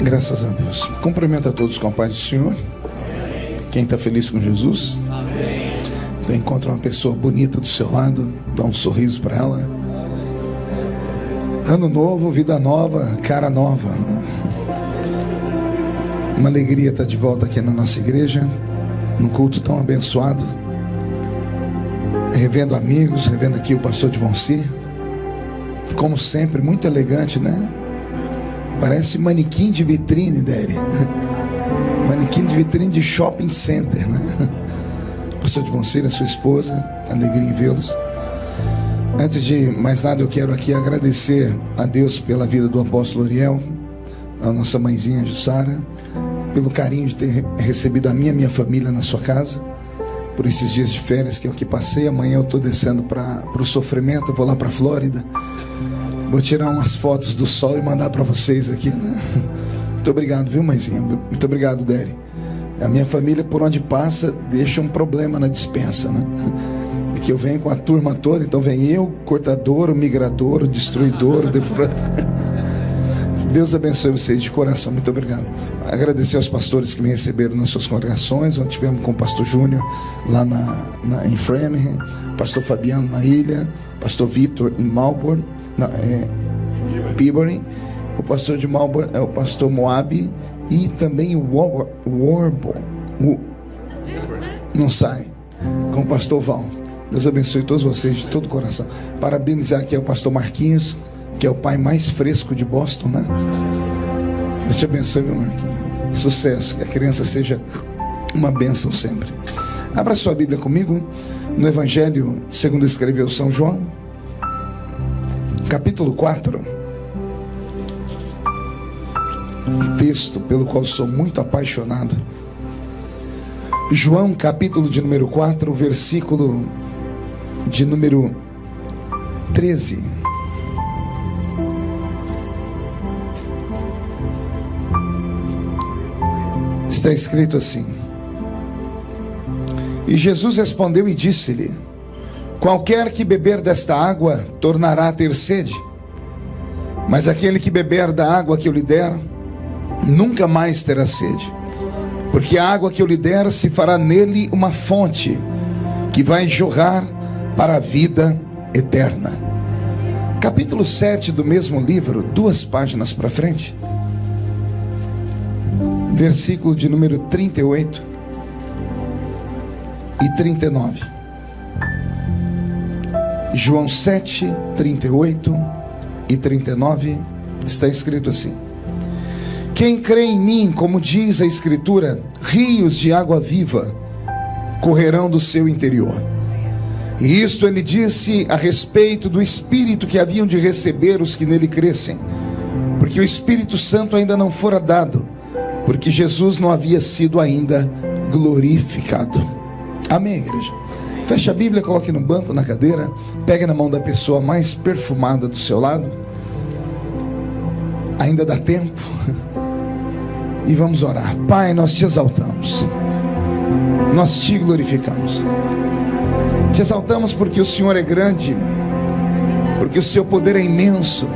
Graças a Deus. Cumprimento a todos com a paz do Senhor. Quem está feliz com Jesus? Então encontra uma pessoa bonita do seu lado, dá um sorriso para ela. Ano novo, vida nova, cara nova. Uma alegria estar de volta aqui na nossa igreja, num culto tão abençoado. Revendo amigos, revendo aqui o pastor Divonci. Como sempre, muito elegante, né? Parece manequim de vitrine, Dere. Manequim de vitrine de shopping center, né? Pastor Divonci, a sua esposa, alegria em vê-los. Antes de mais nada, eu quero aqui agradecer a Deus pela vida do apóstolo Ariel, a nossa mãezinha Jussara, pelo carinho de ter recebido a minha família na sua casa, por esses dias de férias que eu aqui passei. Amanhã eu estou descendo para o sofrimento, eu vou lá para a Flórida. Vou tirar umas fotos do sol e mandar para vocês aqui, né? Muito obrigado, viu, mãezinha? Muito obrigado, Dere. A minha família, por onde passa, deixa um problema na despensa, né? E que eu venho com a turma toda, então vem eu, cortador, o migrador, o destruidor, o devorador. Deus abençoe vocês de coração, muito obrigado. Agradecer aos pastores que me receberam nas suas congregações, onde tivemos com o pastor Júnior lá em Framingham, pastor Fabiano na ilha, pastor Vitor em Melbourne, Peabody. O pastor de Melbourne é o pastor Moab e também o Warble, não sai, com o pastor Val. Deus abençoe todos vocês de todo o coração. Parabenizar aqui ao pastor Marquinhos, que é o pai mais fresco de Boston, né? Deus te abençoe, meu Marquinhos. Sucesso, que a criança seja uma bênção sempre. Abra sua Bíblia comigo no Evangelho segundo escreveu São João, capítulo 4. Um texto pelo qual sou muito apaixonado. João, capítulo de número 4, versículo de número 13. Está escrito assim: E Jesus respondeu e disse-lhe: Qualquer que beber desta água tornará a ter sede, mas aquele que beber da água que eu lhe der nunca mais terá sede, porque a água que eu lhe der se fará nele uma fonte que vai jorrar para a vida eterna. Capítulo 7 do mesmo livro, 2 páginas para frente, versículo de número 38 e 39. João 7, 38 e 39, está escrito assim: Quem crê em mim, como diz a Escritura, rios de água viva correrão do seu interior. E isto ele disse a respeito do Espírito que haviam de receber os que nele crescem, porque o Espírito Santo ainda não fora dado, porque Jesus não havia sido ainda glorificado. Amém, igreja? Feche a Bíblia, coloque no banco, na cadeira, pegue na mão da pessoa mais perfumada do seu lado. Ainda dá tempo. E vamos orar. Pai, nós te exaltamos, nós te glorificamos. Te exaltamos porque o Senhor é grande, porque o seu poder é imenso,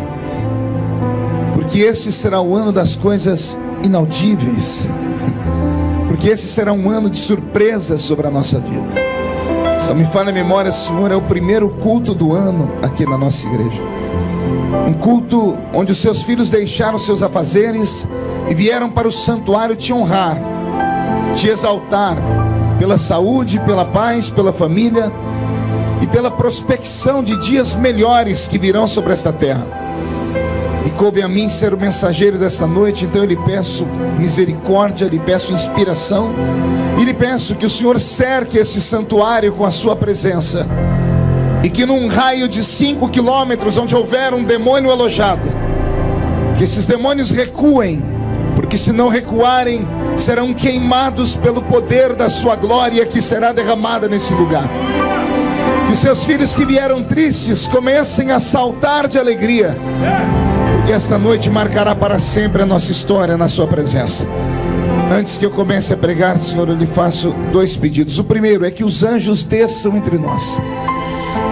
porque este será o ano das coisas inaudíveis, porque esse será um ano de surpresas sobre a nossa vida. Só me falha a memória, Senhor, é o primeiro culto do ano aqui na nossa igreja, um culto onde os seus filhos deixaram seus afazeres e vieram para o santuário te honrar, te exaltar pela saúde, pela paz, pela família e pela prospecção de dias melhores que virão sobre esta terra. E coube a mim ser o mensageiro desta noite, então eu lhe peço misericórdia, lhe peço inspiração e lhe peço que o Senhor cerque este santuário com a sua presença, e que num raio de 5 quilômetros onde houver um demônio alojado, que esses demônios recuem, porque se não recuarem, serão queimados pelo poder da sua glória que será derramada nesse lugar. Que os seus filhos que vieram tristes comecem a saltar de alegria, porque esta noite marcará para sempre a nossa história na sua presença. Antes que eu comece a pregar, Senhor, eu lhe faço 2 pedidos. O primeiro é que os anjos desçam entre nós,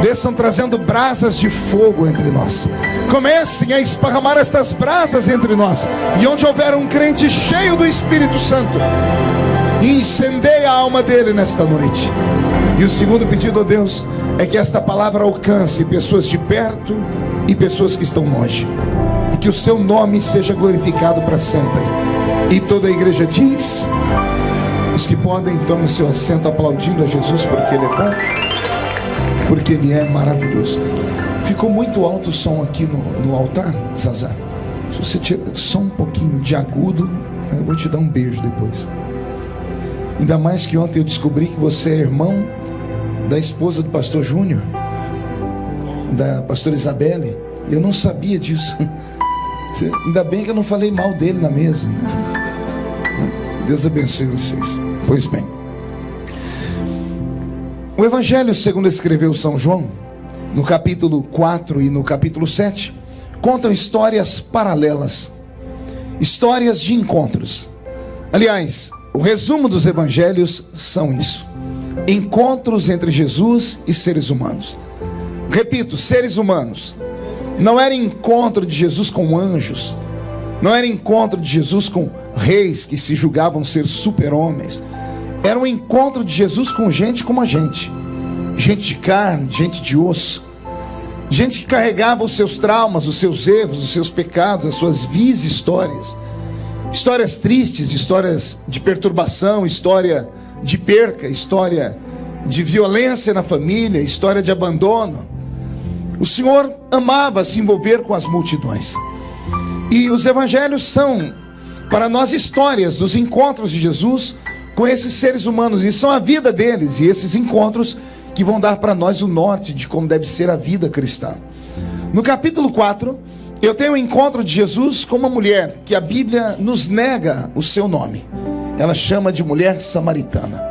desçam trazendo brasas de fogo entre nós, Comecem a esparramar estas brasas entre nós. E onde houver um crente cheio do Espírito Santo, incendeie a alma dele nesta noite. E o segundo pedido, ó Deus, é que esta palavra alcance pessoas de perto e pessoas que estão longe, e que o seu nome seja glorificado para sempre. E toda a igreja diz: os que podem, tomem o seu assento aplaudindo a Jesus, porque Ele é bom, porque Ele é maravilhoso. Ficou muito alto o som aqui no altar, Zazá. Se você tirar só um pouquinho de agudo, eu vou te dar um beijo depois. Ainda mais que ontem eu descobri que você é irmão da esposa do pastor Júnior, da pastora Isabelle. Eu não sabia disso. Ainda bem que eu não falei mal dele na mesa, né? Deus abençoe vocês. Pois bem, o Evangelho segundo escreveu São João, no capítulo 4 e no capítulo 7, contam histórias paralelas, histórias de encontros. Aliás, o resumo dos evangelhos são isso: encontros entre Jesus e seres humanos. Repito, seres humanos. Não era encontro de Jesus com anjos, não era encontro de Jesus com reis que se julgavam ser super-homens. Era um encontro de Jesus com gente como a gente, gente de carne, gente de osso, gente que carregava os seus traumas, os seus erros, os seus pecados, as suas vis histórias, histórias tristes, histórias de perturbação, história de perca, história de violência na família, história de abandono. O Senhor amava se envolver com as multidões. E os evangelhos são para nós histórias dos encontros de Jesus com esses seres humanos, e são a vida deles e esses encontros que vão dar para nós o norte de como deve ser a vida cristã. No capítulo 4, eu tenho um encontro de Jesus com uma mulher que a Bíblia nos nega o seu nome. Ela chama de mulher samaritana.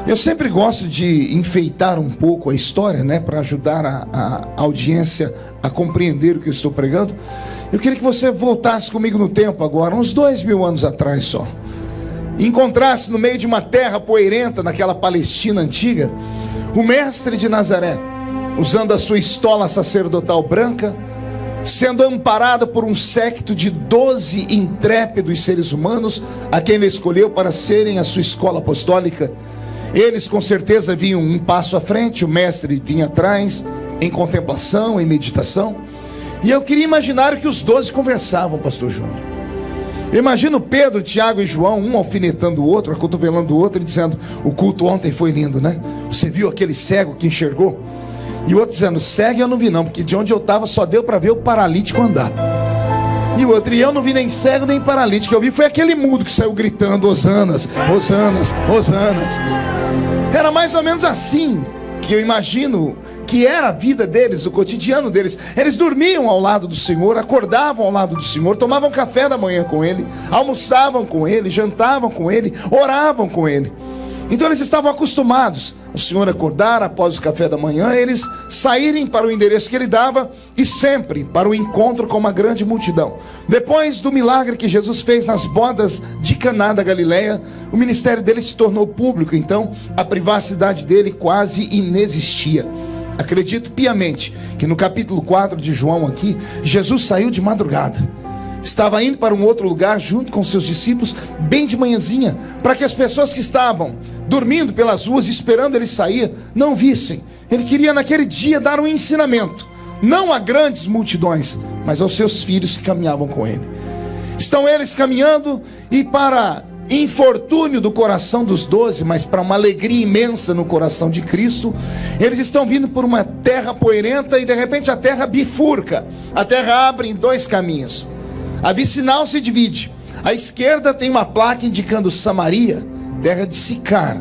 Eu sempre gosto de enfeitar um pouco a história, né, para ajudar a audiência a compreender o que eu estou pregando. Eu queria que você voltasse comigo no tempo agora, uns 2000 anos atrás só. Encontrasse no meio de uma terra poeirenta, naquela Palestina antiga, o mestre de Nazaré, usando a sua estola sacerdotal branca, sendo amparado por um séquito de 12 intrépidos seres humanos, a quem ele escolheu para serem a sua escola apostólica. Eles com certeza vinham um passo à frente, o mestre vinha atrás, em contemplação, em meditação. E eu queria imaginar o que os 12 conversavam, pastor Júnior. Eu imagino Pedro, Tiago e João, um alfinetando o outro, acotovelando o outro, e dizendo: o culto ontem foi lindo, né? Você viu aquele cego que enxergou? E o outro dizendo: cego eu não vi não, porque de onde eu estava só deu para ver o paralítico andar. E o outro: e eu não vi nem cego nem paralítico, eu vi foi aquele mudo que saiu gritando: hosanas, hosanas, hosanas. Era mais ou menos assim que eu imagino que era a vida deles, o cotidiano deles. Eles dormiam ao lado do Senhor, acordavam ao lado do Senhor, tomavam café da manhã com Ele, almoçavam com Ele, jantavam com Ele, oravam com Ele. Então eles estavam acostumados o Senhor acordar após o café da manhã, eles saírem para o endereço que Ele dava, e sempre para o encontro com uma grande multidão. Depois do milagre que Jesus fez nas bodas de Caná da Galileia, o ministério dele se tornou público. Então a privacidade dele quase inexistia. Acredito piamente que no capítulo 4 de João aqui, Jesus saiu de madrugada, estava indo para um outro lugar junto com seus discípulos, bem de manhãzinha, para que as pessoas que estavam dormindo pelas ruas, esperando ele sair, não vissem. Ele queria naquele dia dar um ensinamento, não a grandes multidões, mas aos seus filhos que caminhavam com ele. Estão eles caminhando, e para infortúnio do coração dos 12, mas para uma alegria imensa no coração de Cristo, eles estão vindo por uma terra poeirenta, e de repente a terra bifurca, a terra abre em 2 caminhos. A vicinal se divide. À esquerda tem uma placa indicando Samaria, terra de Sicar.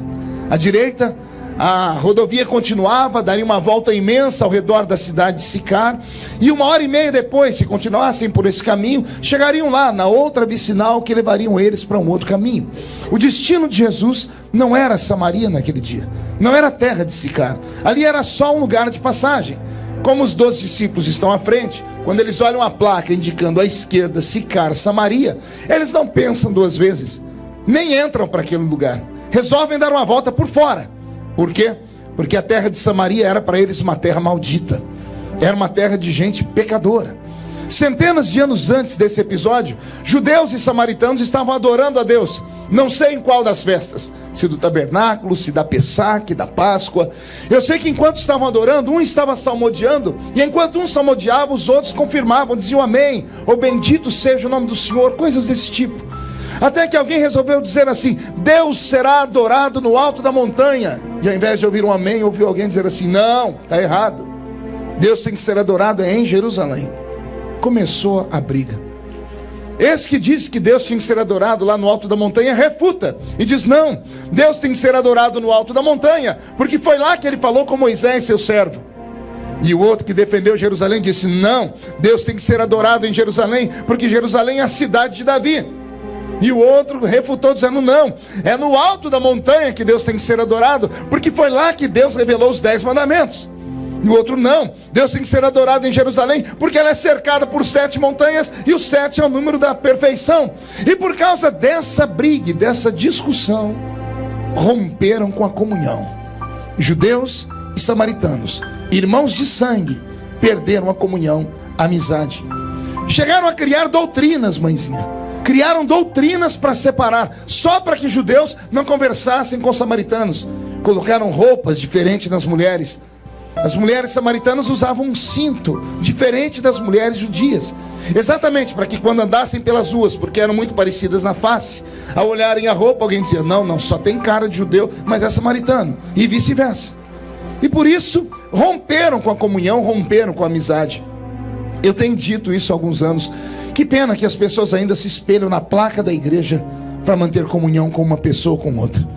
À direita, a rodovia continuava, daria uma volta imensa ao redor da cidade de Sicar, e 1h30 depois, se continuassem por esse caminho, chegariam lá na outra vicinal que levariam eles para um outro caminho. O destino de Jesus não era Samaria naquele dia, não era a terra de Sicar. Ali era só um lugar de passagem. Como os 12 discípulos estão à frente, quando eles olham a placa indicando à esquerda Sicar, Samaria, eles não pensam 2 vezes, nem entram para aquele lugar, resolvem dar uma volta por fora. Por quê? Porque a terra de Samaria era para eles uma terra maldita, era uma terra de gente pecadora. Centenas de anos antes desse episódio, judeus e samaritanos estavam adorando a Deus. Não sei em qual das festas, se do tabernáculo, se da Pessaque, da Páscoa. Eu sei que enquanto estavam adorando, um estava salmodiando, e enquanto um salmodiava, os outros confirmavam, diziam amém, ou bendito seja o nome do Senhor, coisas desse tipo. Até que alguém resolveu dizer assim: Deus será adorado no alto da montanha. E ao invés de ouvir um amém, ouviu alguém dizer assim: não, está errado. Deus tem que ser adorado em Jerusalém. Começou a briga. Esse que disse que Deus tinha que ser adorado lá no alto da montanha refuta e diz: não, Deus tem que ser adorado no alto da montanha, porque foi lá que ele falou com Moisés, seu servo. E o outro que defendeu Jerusalém disse: não, Deus tem que ser adorado em Jerusalém, porque Jerusalém é a cidade de Davi. E o outro refutou dizendo: não, é no alto da montanha que Deus tem que ser adorado, porque foi lá que Deus revelou os 10 mandamentos. E o outro: não, Deus tem que ser adorado em Jerusalém, porque ela é cercada por 7 montanhas, e o 7 é o número da perfeição. E por causa dessa briga, dessa discussão, romperam com a comunhão. Judeus e samaritanos, irmãos de sangue, perderam a comunhão, a amizade. Chegaram a criar doutrinas, mãezinha. Criaram doutrinas para separar, só para que judeus não conversassem com samaritanos. Colocaram roupas diferentes nas mulheres. As mulheres samaritanas usavam um cinto diferente das mulheres judias, exatamente para que quando andassem pelas ruas, porque eram muito parecidas na face, ao olharem a roupa, alguém dizia: não, só tem cara de judeu, mas é samaritano, e vice-versa. E por isso romperam com a comunhão, romperam com a amizade. Eu tenho dito isso há alguns anos. Que pena que as pessoas ainda se espelham na placa da igreja para manter comunhão com uma pessoa ou com outra.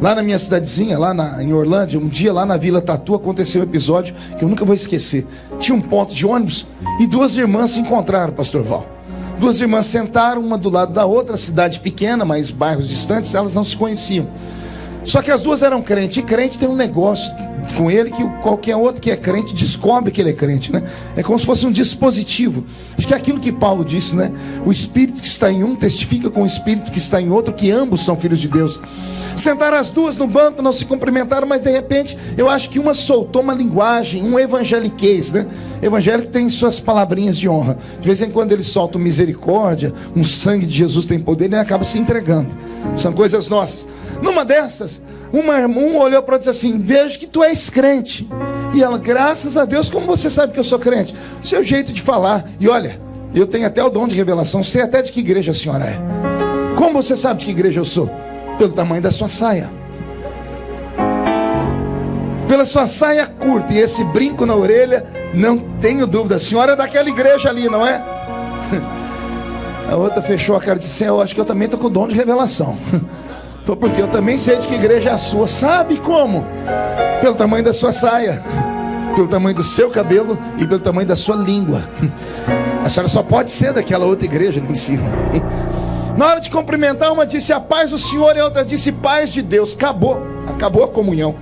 Lá na minha cidadezinha, em Orlândia, um dia lá na Vila Tatu aconteceu um episódio que eu nunca vou esquecer. Tinha um ponto de ônibus e 2 irmãs se encontraram, pastor Val. 2 irmãs sentaram uma do lado da outra, cidade pequena, mas bairros distantes, elas não se conheciam. Só que as 2 eram crentes, e crente tem um negócio com ele que qualquer outro que é crente descobre que ele é crente, né? É como se fosse um dispositivo. Acho que é aquilo que Paulo disse, né? O espírito que está em um testifica com o espírito que está em outro, que ambos são filhos de Deus. Sentaram as 2 no banco, não se cumprimentaram, mas de repente eu acho que uma soltou uma linguagem, um evangeliquez, né? Evangélico tem suas palavrinhas de honra. De vez em quando ele solta misericórdia, um sangue de Jesus tem poder, e ele acaba se entregando. São coisas nossas. Numa dessas, um olhou para ela e disse assim: vejo que tu és crente. E ela: graças a Deus, como você sabe que eu sou crente? Seu jeito de falar. E olha, eu tenho até o dom de revelação, sei até de que igreja a senhora é. Como você sabe de que igreja eu sou? Pelo tamanho da sua saia. Pela sua saia curta e esse brinco na orelha, não tenho dúvida. A senhora é daquela igreja ali, não é? A outra fechou a cara e disse: eu acho que eu também estou com o dom de revelação. Porque eu também sei de que igreja é a sua. Sabe como? Pelo tamanho da sua saia, pelo tamanho do seu cabelo e pelo tamanho da sua língua. A senhora só pode ser daquela outra igreja ali em cima. Na hora de cumprimentar, uma disse: a paz do Senhor, e a outra disse: paz de Deus. Acabou a comunhão.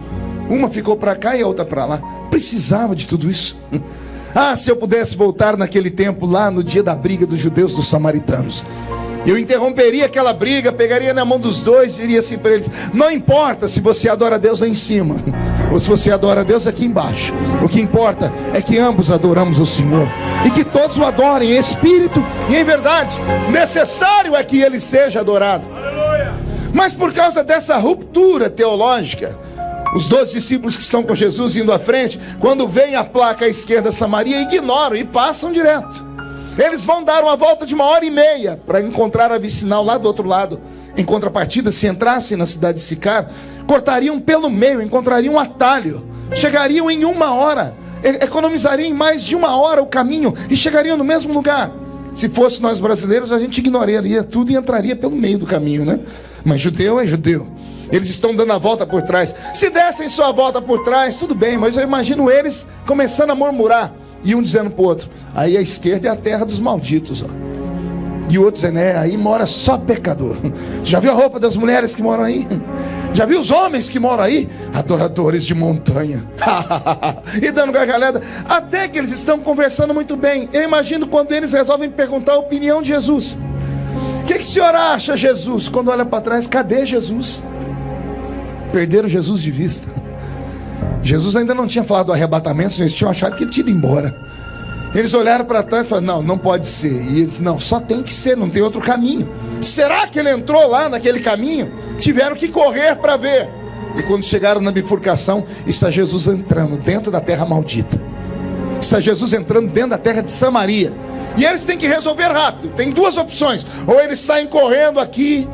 Uma ficou para cá e a outra para lá. Precisava de tudo isso. Ah, se eu pudesse voltar naquele tempo, lá no dia da briga dos judeus e dos samaritanos, eu interromperia aquela briga, pegaria na mão dos 2 e diria assim para eles: não importa se você adora a Deus lá em cima ou se você adora a Deus aqui embaixo, o que importa é que ambos adoramos o Senhor, e que todos o adorem em espírito e em verdade. Necessário é que ele seja adorado. Mas por causa dessa ruptura teológica, os 12 discípulos que estão com Jesus indo à frente, quando vem a placa à esquerda Samaria, ignoram e passam direto. Eles vão dar uma volta de 1h30 para encontrar a vicinal lá do outro lado. Em contrapartida, se entrassem na cidade de Sicar, cortariam pelo meio, encontrariam um atalho, chegariam em 1 hora, economizariam em mais de 1 hora o caminho e chegariam no mesmo lugar. Se fosse nós brasileiros, a gente ignoraria tudo e entraria pelo meio do caminho, né? Mas judeu é judeu. Eles estão dando a volta por trás. Se dessem só a volta por trás, tudo bem, mas eu imagino eles começando a murmurar, e um dizendo para o outro: aí a esquerda é a terra dos malditos, ó. E o outro dizendo: aí mora só pecador. Já viu a roupa das mulheres que moram aí? Já viu os homens que moram aí? Adoradores de montanha. E dando gargalhada. Até que eles estão conversando muito bem. Eu imagino quando eles resolvem perguntar a opinião de Jesus. O que o senhor acha, Jesus? Quando olha para trás, cadê Jesus? Perderam Jesus de vista. Jesus ainda não tinha falado do arrebatamento, eles tinham achado que ele tinha ido embora. Eles olharam para trás e falaram: não pode ser. E eles: não, só tem que ser, não tem outro caminho. Será que ele entrou lá naquele caminho? Tiveram que correr para ver. E quando chegaram na bifurcação, está Jesus entrando dentro da terra maldita. Está Jesus entrando dentro da terra de Samaria. E eles têm que resolver rápido. Tem duas opções: ou eles saem correndo aqui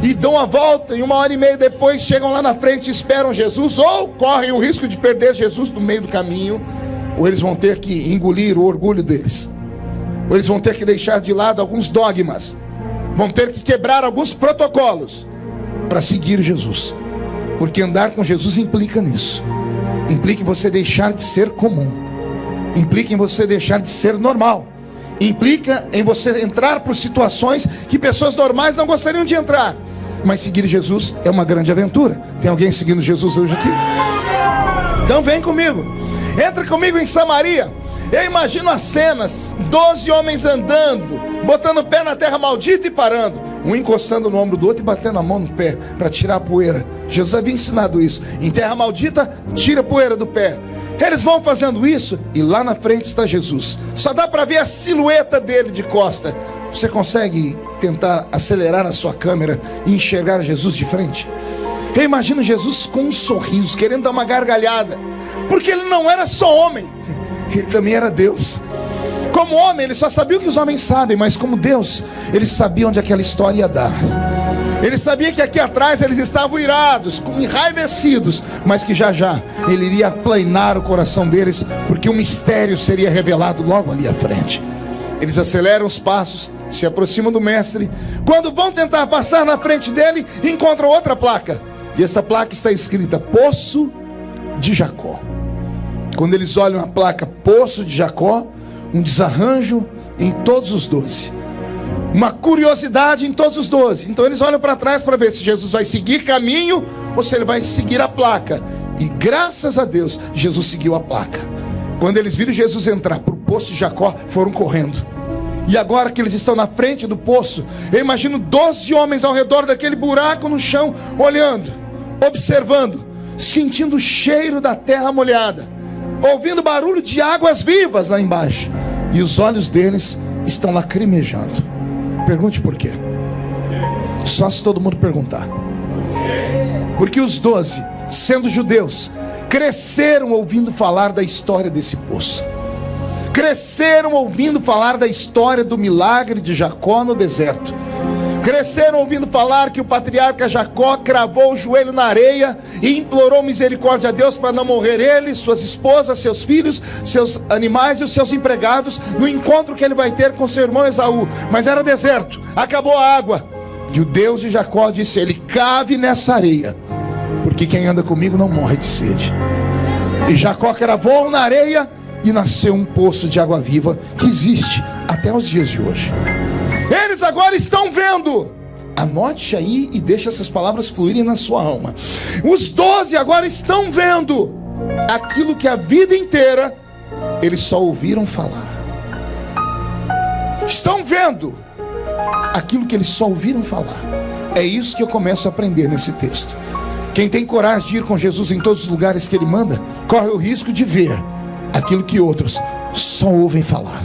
e dão a volta, e 1h30 depois chegam lá na frente e esperam Jesus, ou correm o risco de perder Jesus no meio do caminho, ou eles vão ter que engolir o orgulho deles, ou eles vão ter que deixar de lado alguns dogmas, vão ter que quebrar alguns protocolos para seguir Jesus. Porque andar com Jesus implica nisso. Implica em você deixar de ser comum, implica em você deixar de ser normal, implica em você entrar por situações que pessoas normais não gostariam de entrar. Mas seguir Jesus é uma grande aventura. Tem alguém seguindo Jesus hoje aqui? Então vem comigo, entra comigo em Samaria. Eu imagino as cenas: 12 homens andando, botando o pé na terra maldita e parando, um encostando no ombro do outro e batendo a mão no pé para tirar a poeira. Jesus havia ensinado isso: em terra maldita, tira a poeira do pé. Eles vão fazendo isso e lá na frente está Jesus. Só dá para ver a silhueta dele de costa. Você consegue tentar acelerar a sua câmera e enxergar Jesus de frente? Eu imagino Jesus com um sorriso, querendo dar uma gargalhada, porque ele não era só homem, ele também era Deus. Como homem ele só sabia o que os homens sabem, mas como Deus ele sabia onde aquela história ia dar. Ele sabia que aqui atrás eles estavam irados, enraivecidos, mas que já já ele iria aplanar o coração deles, porque um mistério seria revelado logo ali à frente. Eles aceleram os passos, se aproximam do mestre. Quando vão tentar passar na frente dele, encontram outra placa, e essa placa está escrita: Poço de Jacó. Quando eles olham a placa Poço de Jacó, um desarranjo em todos os 12, uma curiosidade em todos os 12. Então eles olham para trás para ver se Jesus vai seguir caminho ou se ele vai seguir a placa. E graças a Deus, Jesus seguiu a placa. Quando eles viram Jesus entrar por Poço de Jacó, foram correndo. E agora que eles estão na frente do poço, eu imagino 12 homens ao redor daquele buraco no chão, olhando, observando, sentindo o cheiro da terra molhada, ouvindo barulho de águas vivas lá embaixo. E os olhos deles estão lacrimejando. Pergunte por quê? Só se todo mundo perguntar. Porque os 12, sendo judeus, cresceram ouvindo falar da história desse poço. Cresceram ouvindo falar da história do milagre de Jacó no deserto. Cresceram ouvindo falar que o patriarca Jacó cravou o joelho na areia e implorou misericórdia a Deus para não morrer ele, suas esposas, seus filhos, seus animais e os seus empregados, no encontro que ele vai ter com seu irmão Esaú. Mas era deserto, acabou a água. E o Deus de Jacó disse: ele cave nessa areia, porque quem anda comigo não morre de sede. E Jacó cravou na areia e nasceu um poço de água viva que existe até os dias de hoje. Eles agora estão vendo. Anote aí e deixe essas palavras fluírem na sua alma. Os 12 agora estão vendo aquilo que a vida inteira eles só ouviram falar. Estão vendo aquilo que eles só ouviram falar. É isso que eu começo a aprender nesse texto. Quem tem coragem de ir com Jesus em todos os lugares que ele manda, corre o risco de ver aquilo que outros só ouvem falar.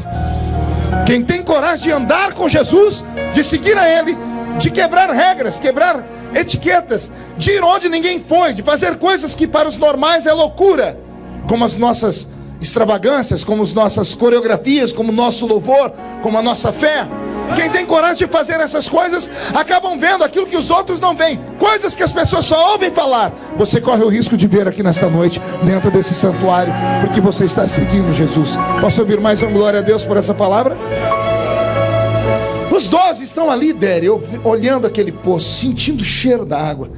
Quem tem coragem de andar com Jesus, de seguir a ele, de quebrar regras, quebrar etiquetas, de ir onde ninguém foi, de fazer coisas que para os normais é loucura, como as nossas extravagâncias, como as nossas coreografias, como o nosso louvor, como a nossa fé. Quem tem coragem de fazer essas coisas acabam vendo aquilo que os outros não veem, coisas que as pessoas só ouvem falar. Você corre o risco de ver aqui nesta noite, dentro desse santuário, porque você está seguindo Jesus. Posso ouvir mais uma glória a Deus por essa palavra? Os 12 estão ali, Déri, olhando aquele poço, sentindo o cheiro da água,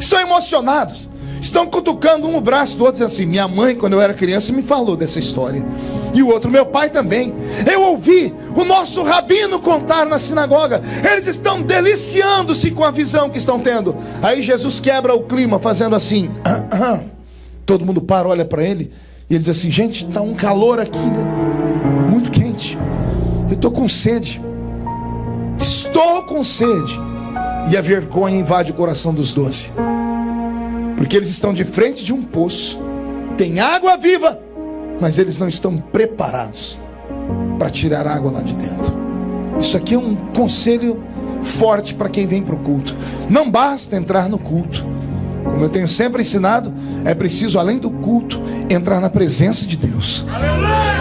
estão emocionados, estão cutucando um o braço do outro, dizendo assim: minha mãe, quando eu era criança, me falou dessa história. E o outro: meu pai também. Eu ouvi o nosso rabino contar na sinagoga. Eles estão deliciando-se com a visão que estão tendo. Aí Jesus quebra o clima, fazendo assim. Todo mundo para, olha para ele, e ele diz assim: gente, está um calor aqui, né? Muito quente. Eu estou com sede. Estou com sede. E a vergonha invade o coração dos 12, porque eles estão de frente de um poço, tem água viva, mas eles não estão preparados para tirar água lá de dentro. Isso aqui é um conselho forte para quem vem para o culto. Não basta entrar no culto. Como eu tenho sempre ensinado, é preciso, além do culto, entrar na presença de Deus.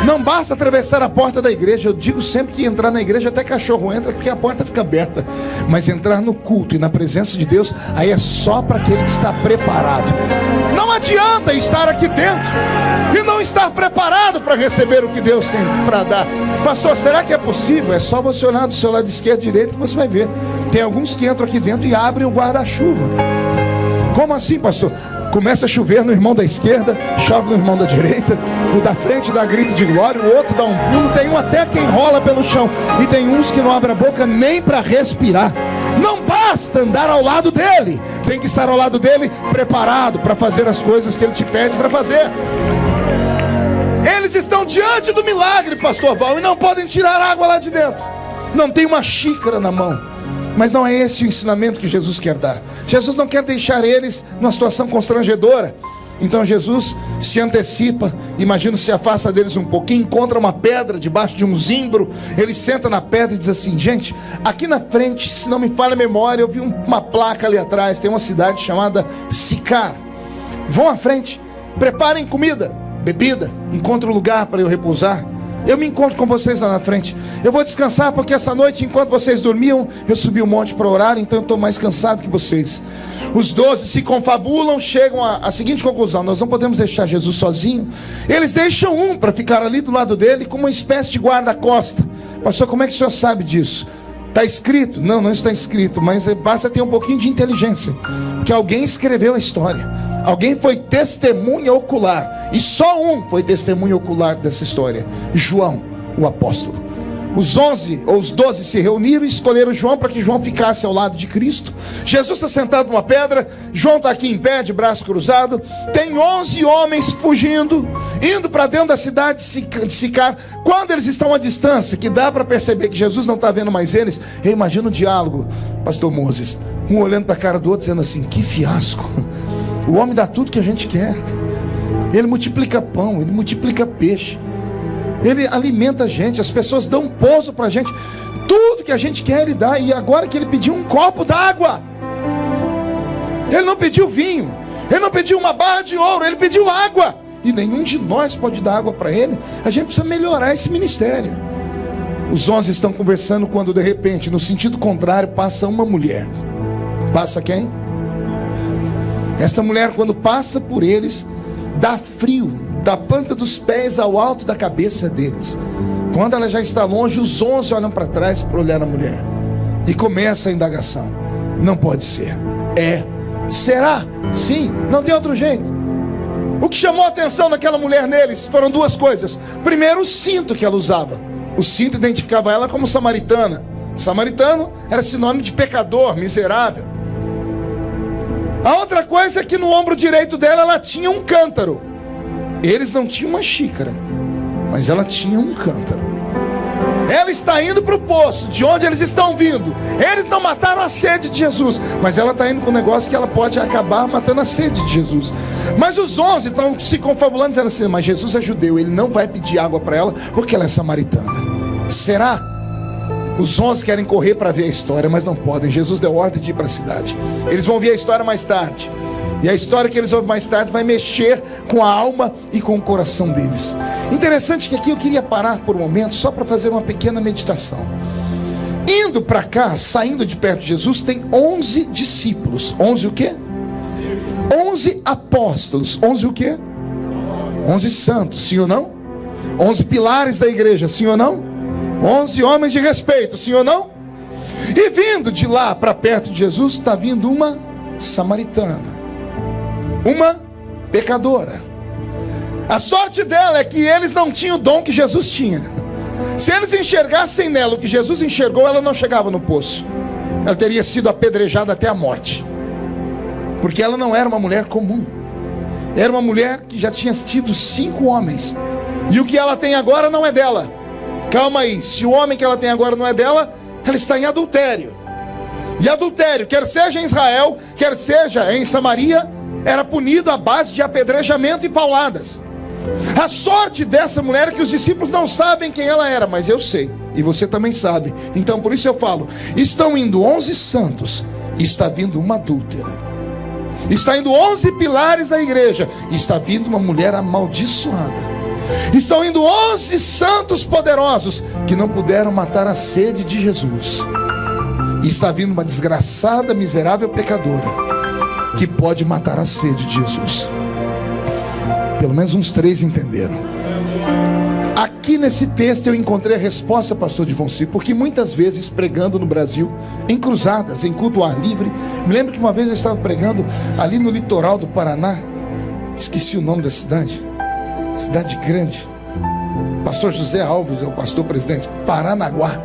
Não basta atravessar a porta da igreja. Eu digo sempre que entrar na igreja até cachorro entra, porque a porta fica aberta. Mas entrar no culto e na presença de Deus, aí é só para aquele que está preparado. Não adianta estar aqui dentro e não estar preparado para receber o que Deus tem para dar. Pastor, será que é possível? É só você olhar do seu lado esquerdo e direito que você vai ver. Tem alguns que entram aqui dentro e abrem o guarda-chuva. Como assim, pastor? Começa a chover no irmão da esquerda, chove no irmão da direita, o da frente dá grito de glória, o outro dá um pulo, tem um até que enrola pelo chão, e tem uns que não abrem a boca nem para respirar. Não basta andar ao lado dele, tem que estar ao lado dele preparado para fazer as coisas que ele te pede para fazer. Eles estão diante do milagre, pastor Val, e não podem tirar água lá de dentro. Não tem uma xícara na mão. Mas não é esse o ensinamento que Jesus quer dar. Jesus não quer deixar eles numa situação constrangedora. Então Jesus se antecipa, imagino, se afasta deles um pouquinho, encontra uma pedra debaixo de um zimbro. Ele senta na pedra e diz assim: gente, aqui na frente, se não me falha a memória, eu vi uma placa ali atrás, tem uma cidade chamada Sicar. Vão à frente, preparem comida, bebida, encontrem um lugar para eu repousar. Eu me encontro com vocês lá na frente. Eu vou descansar porque essa noite, enquanto vocês dormiam, eu subi o monte para orar, então eu estou mais cansado que vocês. Os 12 se confabulam, chegam à seguinte conclusão: nós não podemos deixar Jesus sozinho. Eles deixam um para ficar ali do lado dele, como uma espécie de guarda-costa. Pastor, como é que o senhor sabe disso? Está escrito? Não, não está escrito, mas basta ter um pouquinho de inteligência, porque alguém escreveu a história. Alguém foi testemunha ocular, e só um foi testemunha ocular dessa história: João, o apóstolo. Os 11 ou os 12 se reuniram e escolheram João para que João ficasse ao lado de Cristo. Jesus está sentado numa pedra, João está aqui em pé, de braço cruzado. Tem 11 homens fugindo, indo para dentro da cidade de Sicar. Quando eles estão à distância, que dá para perceber que Jesus não está vendo mais eles, eu imagino o diálogo, pastor Moses, um olhando para a cara do outro, dizendo assim: que fiasco. O homem dá tudo que a gente quer. Ele multiplica pão, ele multiplica peixe, ele alimenta a gente, as pessoas dão pouso para a gente. Tudo que a gente quer ele dá. E agora que ele pediu um copo d'água, ele não pediu vinho, ele não pediu uma barra de ouro, ele pediu água. E nenhum de nós pode dar água para ele. A gente precisa melhorar esse ministério. Os 11 estão conversando quando de repente, no sentido contrário, passa uma mulher. Passa quem? Esta mulher, quando passa por eles, dá frio da planta dos pés ao alto da cabeça deles. Quando ela já está longe, os 11 olham para trás para olhar a mulher e começa a indagação: não pode ser. Será? Sim, não tem outro jeito. O que chamou a atenção naquela mulher neles foram duas coisas. Primeiro, o cinto que ela usava. O cinto identificava ela como samaritana. Samaritano era sinônimo de pecador, miserável. A outra coisa é que no ombro direito dela ela tinha um cântaro. Eles não tinham uma xícara, mas ela tinha um cântaro. Ela está indo para o poço, de onde eles estão vindo. Eles não mataram a sede de Jesus, mas ela está indo com um negócio que ela pode acabar matando a sede de Jesus. Mas os 11 estão se confabulando, dizendo assim: mas Jesus é judeu, ele não vai pedir água para ela, porque ela é samaritana. Será? Os 11 querem correr para ver a história, mas não podem. Jesus deu ordem de ir para a cidade. Eles vão ver a história mais tarde. E a história que eles ouvem mais tarde vai mexer com a alma e com o coração deles. Interessante que aqui eu queria parar por um momento, só para fazer uma pequena meditação. Indo para cá, saindo de perto de Jesus, tem 11 discípulos. 11 o quê? 11 apóstolos. 11 o quê? 11 santos, sim ou não? 11 pilares da igreja, sim ou não? 11 homens de respeito, sim ou não? E vindo de lá para perto de Jesus, está vindo uma samaritana, uma pecadora. A sorte dela é que eles não tinham o dom que Jesus tinha. Se eles enxergassem nela o que Jesus enxergou, ela não chegava no poço. Ela teria sido apedrejada até a morte. Porque ela não era uma mulher comum. Era uma mulher que já tinha tido 5 homens. E o que ela tem agora não é dela. Calma aí, se o homem que ela tem agora não é dela, ela está em adultério. E adultério, quer seja em Israel, quer seja em Samaria, era punido à base de apedrejamento e pauladas. A sorte dessa mulher é que os discípulos não sabem quem ela era, mas eu sei, e você também sabe. Então por isso eu falo: estão indo 11 santos e está vindo uma adúltera. Está indo 11 pilares da igreja e está vindo uma mulher amaldiçoada. Estão indo 11 santos poderosos que não puderam matar a sede de Jesus. E está vindo uma desgraçada, miserável pecadora que pode matar a sede de Jesus. Pelo menos uns 3 entenderam. Aqui nesse texto eu encontrei a resposta, pastor Divonci, porque muitas vezes pregando no Brasil, em cruzadas, em culto ao ar livre, me lembro que uma vez eu estava pregando ali no litoral do Paraná, esqueci o nome da cidade grande, pastor José Alves é o pastor presidente, Paranaguá,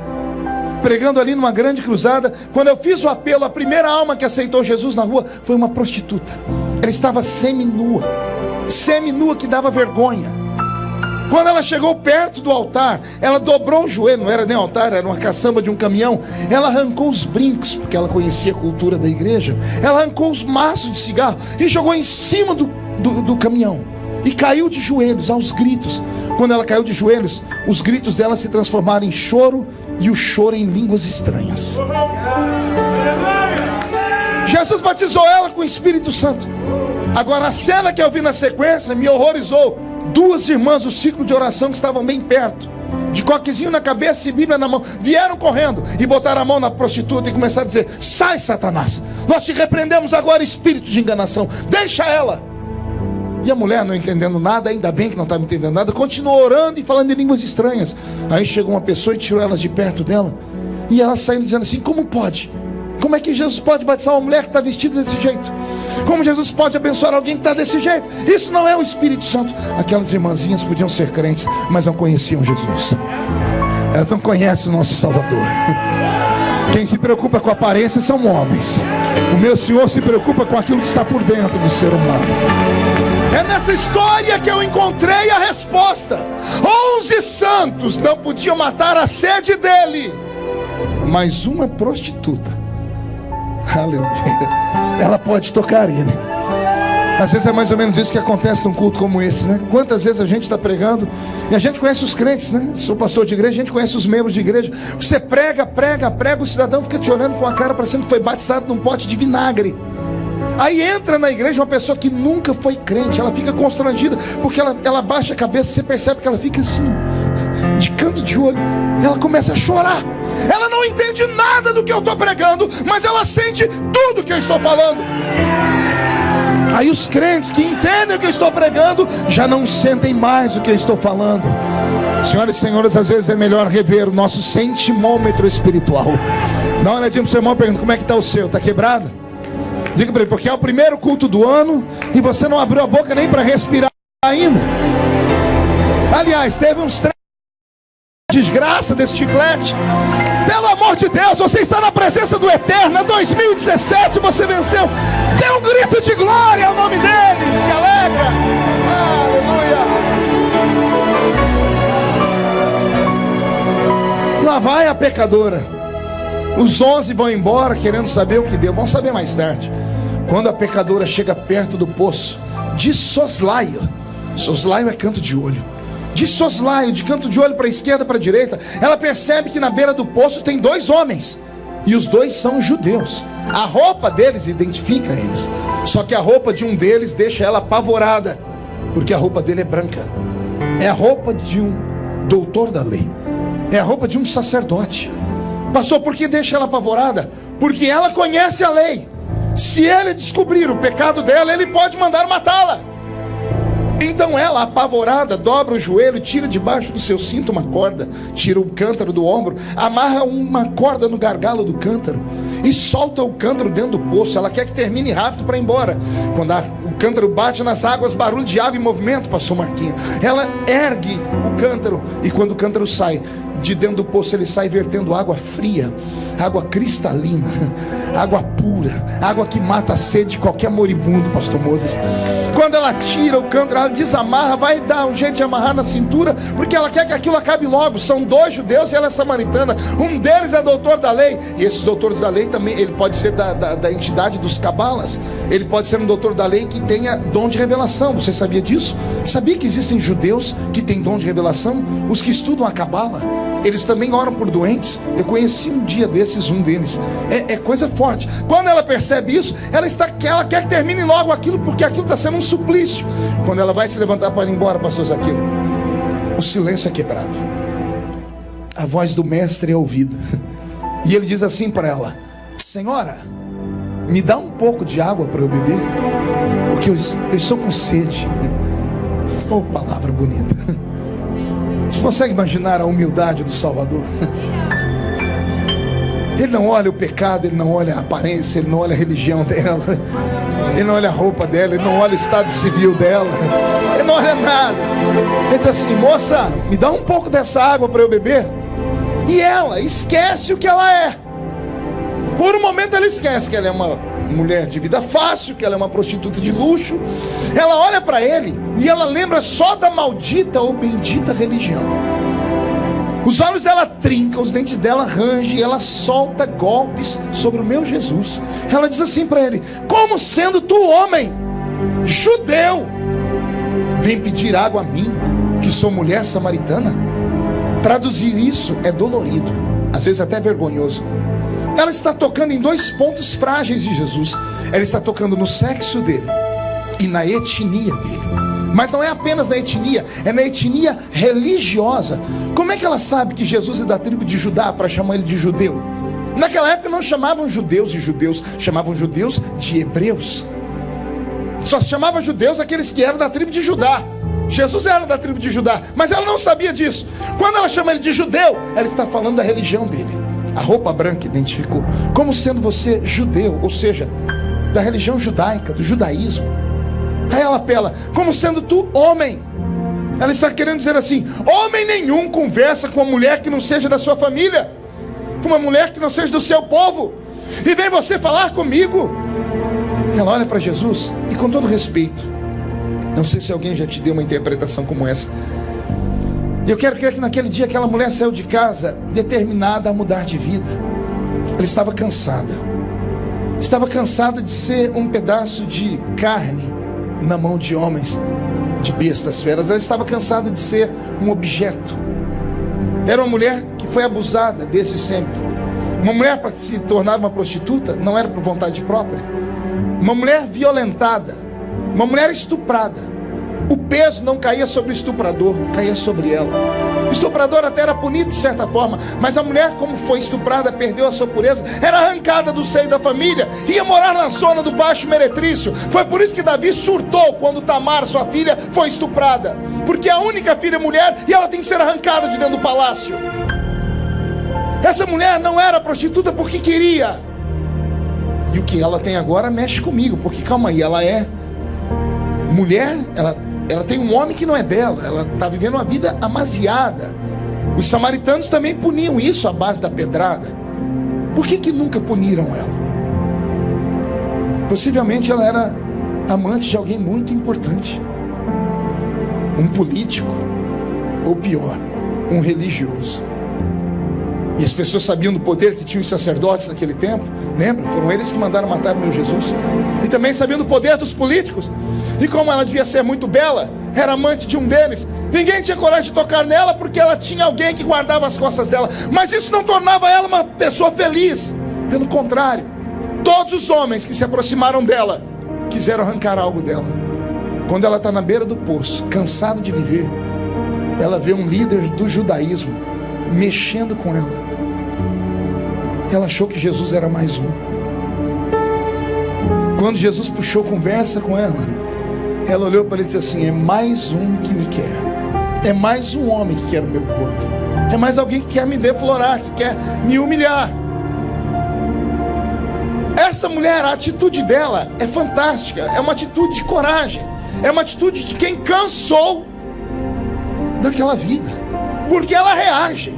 pregando ali numa grande cruzada. Quando eu fiz o apelo, a primeira alma que aceitou Jesus na rua foi uma prostituta. Ela estava seminua, que dava vergonha. Quando ela chegou perto do altar, ela dobrou o joelho, não era nem altar, era uma caçamba de um caminhão. Ela arrancou os brincos, porque ela conhecia a cultura da igreja. Ela arrancou os maços de cigarro e jogou em cima do caminhão. E caiu de joelhos, aos gritos. Quando ela caiu de joelhos, os gritos dela se transformaram em choro, e o choro em línguas estranhas. Jesus batizou ela com o Espírito Santo. Agora a cena que eu vi na sequência me horrorizou. 2 irmãs do ciclo de oração que estavam bem perto, de coquezinho na cabeça e Bíblia na mão, vieram correndo e botaram a mão na prostituta e começaram a dizer: sai, Satanás, nós te repreendemos agora, espírito de enganação, deixa ela. E a mulher, não entendendo nada, ainda bem que não estava entendendo nada, continuou orando e falando em línguas estranhas. Aí chegou uma pessoa e tirou elas de perto dela, e ela saindo dizendo assim: como pode? Como é que Jesus pode batizar uma mulher que está vestida desse jeito? Como Jesus pode abençoar alguém que está desse jeito? Isso não é o Espírito Santo. Aquelas irmãzinhas podiam ser crentes, mas não conheciam Jesus. Elas não conhecem o nosso Salvador. Quem se preocupa com a aparência são homens. O meu Senhor se preocupa com aquilo que está por dentro do ser humano. É nessa história que eu encontrei a resposta. 11 santos não podiam matar a sede dele, mas uma prostituta, aleluia, ela pode tocar ele. Às vezes é mais ou menos isso que acontece num culto como esse, né? Quantas vezes a gente está pregando e a gente conhece os crentes, né? Sou pastor de igreja, a gente conhece os membros de igreja. Você prega, o cidadão fica te olhando com a cara parecendo que foi batizado num pote de vinagre. Aí entra na igreja uma pessoa que nunca foi crente, ela fica constrangida, porque ela baixa a cabeça, você percebe que ela fica assim, de canto de olho, ela começa a chorar. Ela não entende nada do que eu estou pregando, mas ela sente tudo que eu estou falando. Aí os crentes que entendem o que eu estou pregando já não sentem mais o que eu estou falando. Senhoras e senhores, às vezes é melhor rever o nosso sentimômetro espiritual. Dá uma olhadinha pro seu irmão e pergunta: como é que está o seu? Está quebrado? Diga para ele: porque é o primeiro culto do ano e você não abriu a boca nem para respirar ainda. Aliás, teve uns 3 desgraça desse chiclete. Pelo amor de Deus, você está na presença do Eterno. Em 2017 você venceu. Dê um grito de glória ao nome dele. Se alegra. Aleluia. Lá vai a pecadora. Os 11 vão embora querendo saber o que deu. Vão saber mais tarde. Quando a pecadora chega perto do poço, de soslaio. Soslaio é canto de olho. De soslaio, de canto de olho para a esquerda, para a direita, ela percebe que na beira do poço tem 2 homens. E os 2 são judeus. A roupa deles identifica eles. Só que a roupa de um deles deixa ela apavorada, porque a roupa dele é branca. É a roupa de um doutor da lei. É a roupa de um sacerdote. Pastor, por que deixa ela apavorada? Porque ela conhece a lei. Se ele descobrir o pecado dela, ele pode mandar matá-la. Então ela, apavorada, dobra o joelho, tira debaixo do seu cinto uma corda, tira o cântaro do ombro, amarra uma corda no gargalo do cântaro e solta o cântaro dentro do poço. Ela quer que termine rápido para ir embora. Quando o cântaro bate nas águas, barulho de água em movimento, pastor Marquinhos. Ela ergue o cântaro e quando o cântaro sai de dentro do poço, ele sai vertendo água fria, água cristalina, água pura. pura, água que mata a sede de qualquer moribundo, pastor Moses. Quando ela tira o cântaro, ela desamarra, vai dar um jeito de amarrar na cintura, porque ela quer que aquilo acabe logo. São 2 judeus e ela é samaritana. Um deles é doutor da lei, e esses doutores da lei também, ele pode ser da entidade dos cabalas, ele pode ser um doutor da lei que tenha dom de revelação. Você sabia disso? Sabia que existem judeus que têm dom de revelação? Os que estudam a cabala, eles também oram por doentes. Eu conheci um dia desses, um deles. É coisa forte. Quando ela percebe isso, ela quer que termine logo aquilo, porque aquilo está sendo um suplício. Quando ela vai se levantar para ir embora, pastor Zaqueu, o silêncio é quebrado, a voz do mestre é ouvida, e ele diz assim para ela: senhora, me dá um pouco de água para eu beber, porque eu estou com sede. Oh, palavra bonita. Você consegue imaginar a humildade do Salvador? Ele não olha o pecado, ele não olha a aparência, ele não olha a religião dela, ele não olha a roupa dela, ele não olha o estado civil dela, ele não olha nada. Ele diz assim: moça, me dá um pouco dessa água para eu beber. E ela esquece o que ela é. Por um momento ela esquece que ela é uma mulher de vida fácil, que ela é uma prostituta de luxo. Ela olha para ele e ela lembra só da maldita ou bendita religião. Os olhos dela trincam, os dentes dela rangem, e ela solta golpes sobre o meu Jesus. Ela diz assim para ele: como sendo tu homem, judeu, vem pedir água a mim, que sou mulher samaritana? Traduzir isso é dolorido, às vezes até vergonhoso. Ela está tocando em 2 pontos frágeis de Jesus. Ela está tocando no sexo dele e na etnia dele. Mas não é apenas na etnia, é na etnia religiosa. Como é que ela sabe que Jesus é da tribo de Judá para chamar ele de judeu? Naquela época não chamavam judeus de judeus, chamavam judeus de hebreus. Só se chamava judeus aqueles que eram da tribo de Judá. Jesus era da tribo de Judá, mas ela não sabia disso. Quando ela chama ele de judeu, ela está falando da religião dele. A roupa branca identificou como sendo você judeu, ou seja, da religião judaica, do judaísmo. Aí ela apela: como sendo tu homem. Ela está querendo dizer assim: homem nenhum conversa com uma mulher que não seja da sua família, com uma mulher que não seja do seu povo, e vem você falar comigo. Ela olha para Jesus e, com todo respeito, não sei se alguém já te deu uma interpretação como essa, eu quero crer que naquele dia aquela mulher saiu de casa determinada a mudar de vida. Ela estava cansada de ser um pedaço de carne na mão de homens, de bestas feras. Ela estava cansada de ser um objeto. Era uma mulher que foi abusada desde sempre. Uma mulher, para se tornar uma prostituta, não era por vontade própria. Uma mulher violentada, uma mulher estuprada. O peso não caía sobre o estuprador, caía sobre ela. O estuprador até era punido de certa forma, mas a mulher, como foi estuprada, perdeu a sua pureza, era arrancada do seio da família, ia morar na zona do Baixo Meretrício. Foi por isso que Davi surtou quando Tamar, sua filha, foi estuprada, porque é a única filha mulher e ela tem que ser arrancada de dentro do palácio. Essa mulher não era prostituta porque queria, e o que ela tem agora mexe comigo, porque calma aí, ela é mulher, ela tem um homem que não é dela, ela está vivendo uma vida amaziada. Os samaritanos também puniam isso à base da pedrada. Por que nunca puniram ela? Possivelmente ela era amante de alguém muito importante, um político, ou pior, um religioso. E as pessoas sabiam do poder que tinham os sacerdotes naquele tempo. Lembra? Foram eles que mandaram matar o meu Jesus. E também sabiam do poder dos políticos. E como ela devia ser muito bela, era amante de um deles, ninguém tinha coragem de tocar nela, porque ela tinha alguém que guardava as costas dela. Mas isso não tornava ela uma pessoa feliz. Pelo contrário, todos os homens que se aproximaram dela quiseram arrancar algo dela. Quando ela está na beira do poço, cansada de viver, ela vê um líder do judaísmo mexendo com ela. Ela achou que Jesus era mais um. Quando Jesus puxou conversa com ela, ela olhou para ele e disse assim: é mais um que me quer, é mais um homem que quer o meu corpo, é mais alguém que quer me deflorar, que quer me humilhar. Essa mulher, a atitude dela é fantástica, é uma atitude de coragem, é uma atitude de quem cansou daquela vida, porque ela reage.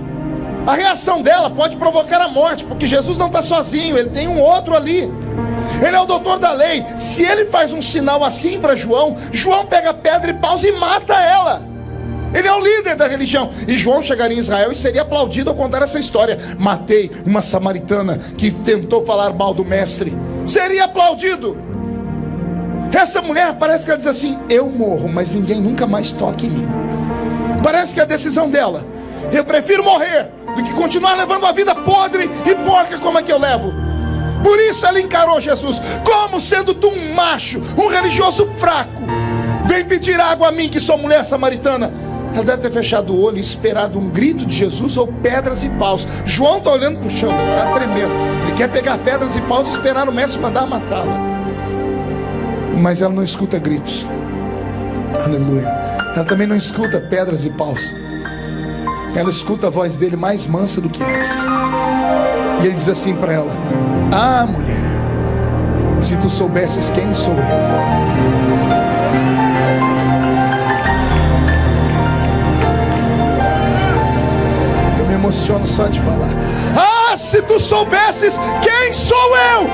A reação dela pode provocar a morte, porque Jesus não está sozinho, ele tem um outro ali. Ele é o doutor da lei. Se ele faz um sinal assim para João, João pega pedra e paus e mata ela. Ele é o líder da religião. E João chegaria em Israel e seria aplaudido ao contar essa história. Matei uma samaritana que tentou falar mal do mestre. Seria aplaudido. Essa mulher parece que ela diz assim: eu morro, mas ninguém nunca mais toque em mim. Parece que é a decisão dela: eu prefiro morrer do que continuar levando a vida podre e porca como é que eu levo. Por isso ela encarou Jesus como sendo tu um macho, um religioso fraco. Vem pedir água a mim, que sou mulher samaritana. Ela deve ter fechado o olho e esperado um grito de Jesus ou pedras e paus. João está olhando para o chão, está tremendo. Ele quer pegar pedras e paus e esperar o mestre mandar matá-la. Mas ela não escuta gritos. Aleluia. Ela também não escuta pedras e paus. Ela escuta a voz dele mais mansa do que antes. E ele diz assim para ela: ah, mulher, se tu soubesses quem sou eu. Eu me emociono só de falar. Ah, se tu soubesses quem sou eu.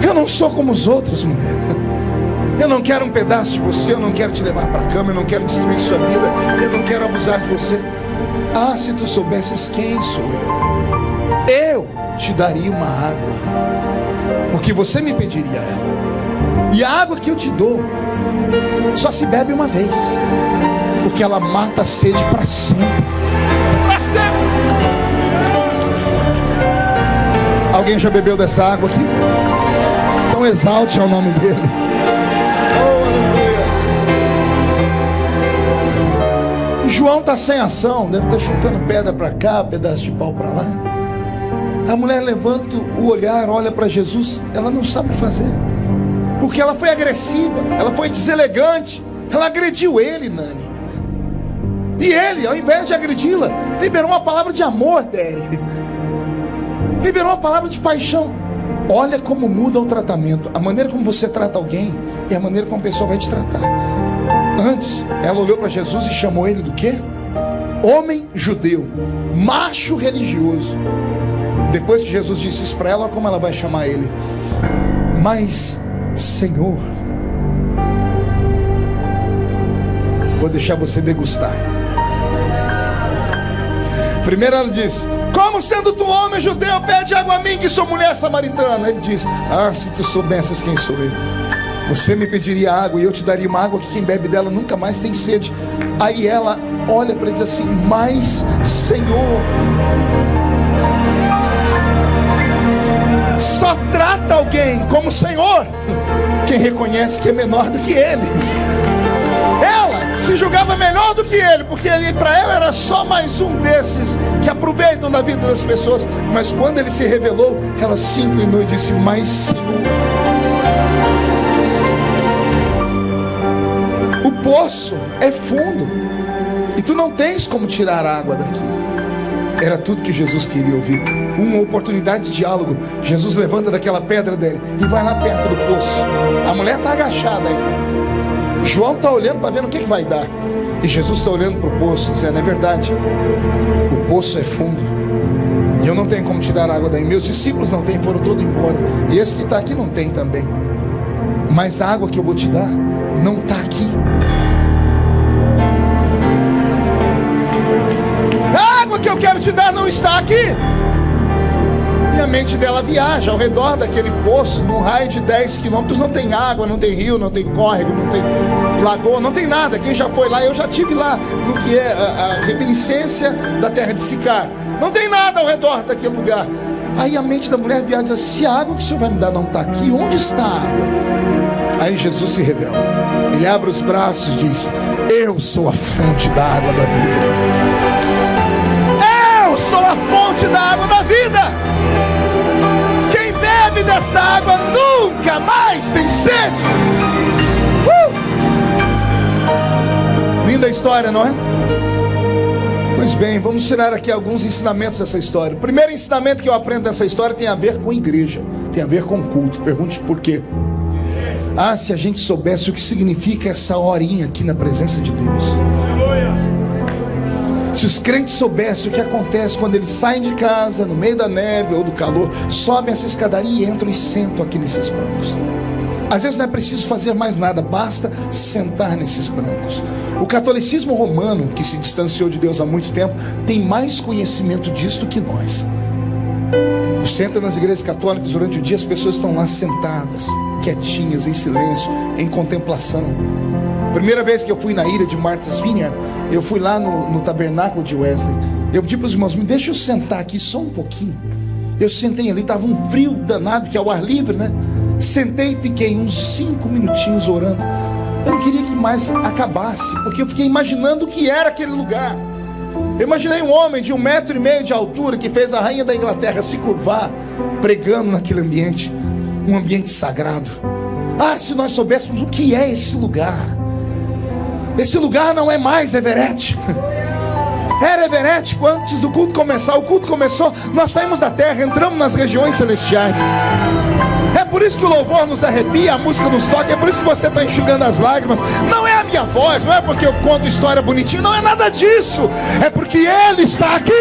Eu não sou como os outros, mulher. Eu não quero um pedaço de você, eu não quero te levar para a cama, eu não quero destruir sua vida, eu não quero abusar de você. Ah, se tu soubesses quem sou eu te daria uma água, porque você me pediria ela. E a água que eu te dou só se bebe uma vez, porque ela mata a sede para sempre. Para sempre. Alguém já bebeu dessa água aqui? Então exalte ao nome dele. João está sem ação, deve estar chutando pedra para cá, pedaço de pau para lá. A mulher levanta o olhar, olha para Jesus, ela não sabe fazer, porque ela foi agressiva, ela foi deselegante, ela agrediu ele, Nani. E ele, ao invés de agredi-la, liberou uma palavra de amor dele, liberou uma palavra de paixão. Olha como muda o tratamento. A maneira como você trata alguém é a maneira como a pessoa vai te tratar. Antes, ela olhou para Jesus e chamou ele do quê? Homem judeu, macho religioso. Depois que Jesus disse isso para ela, como ela vai chamar ele? Mas, Senhor, vou deixar você degustar. Primeiro ela diz: como sendo tu homem judeu, pede água a mim, que sou mulher samaritana. Ele diz: ah, se tu soubesses quem sou eu, você me pediria água e eu te daria uma água que quem bebe dela nunca mais tem sede. Aí ela olha para ele e diz assim: mas Senhor, só trata alguém como Senhor quem reconhece que é menor do que ele. Ela se julgava melhor do que ele, porque ele, para ela, era só mais um desses que aproveitam da vida das pessoas. Mas quando ele se revelou, ela se inclinou e disse: mas Senhor. O poço é fundo e tu não tens como tirar a água daqui. Era tudo que Jesus queria ouvir. Uma oportunidade de diálogo. Jesus levanta daquela pedra dele e vai lá perto do poço. A mulher está agachada aí. João está olhando para ver no que vai dar. E Jesus está olhando para o poço, dizendo: é verdade, o poço é fundo e eu não tenho como tirar água daí. Meus discípulos não têm, foram todos embora. E esse que está aqui não tem também. Mas a água que eu vou te dar não está aqui. A água que eu quero te dar não está aqui. E a mente dela viaja ao redor daquele poço. Num raio de 10 quilômetros não tem água, não tem rio, não tem córrego, não tem lagoa, não tem nada. Quem já foi lá, eu já estive lá, no que é a reminiscência da terra de Sicar. Não tem nada ao redor daquele lugar. Aí a mente da mulher viaja e diz: se a água que o Senhor vai me dar não está aqui, onde está a água? Aí Jesus se revela. Ele abre os braços e diz: eu sou a fonte da água da vida. Eu sou a fonte da água da vida. Quem bebe desta água nunca mais tem sede. Linda história, não é? Pois bem, vamos tirar aqui alguns ensinamentos dessa história. O primeiro ensinamento que eu aprendo dessa história tem a ver com igreja, tem a ver com culto. Pergunte por quê. Ah, se a gente soubesse o que significa essa horinha aqui na presença de Deus. Se os crentes soubessem o que acontece quando eles saem de casa, no meio da neve ou do calor, sobem essa escadaria e entram e sentam aqui nesses bancos. Às vezes não é preciso fazer mais nada, basta sentar nesses bancos. O catolicismo romano, que se distanciou de Deus há muito tempo, tem mais conhecimento disso do que nós. Você entra nas igrejas católicas, durante o dia as pessoas estão lá sentadas, quietinhas, em silêncio, em contemplação. Primeira vez que eu fui na ilha de Martha's Vineyard, eu fui lá no tabernáculo de Wesley. Eu pedi para os irmãos, me deixa eu sentar aqui só um pouquinho. Eu sentei ali, estava um frio danado, que é o ar livre, né? Sentei e fiquei uns 5 minutinhos orando. Eu não queria que mais acabasse, porque eu fiquei imaginando o que era aquele lugar. Eu imaginei um homem de 1,5 metro de altura, que fez a rainha da Inglaterra se curvar, pregando naquele ambiente, um ambiente sagrado. Ah, se nós soubéssemos o que é esse lugar. Esse lugar não é mais Everett. Era Everett antes do culto começar. O culto começou, nós saímos da terra, entramos nas regiões celestiais. É por isso que o louvor nos arrepia, a música nos toca. É por isso que você está enxugando as lágrimas. Não é a minha voz, não é porque eu conto história bonitinha, não é nada disso. É porque Ele está aqui.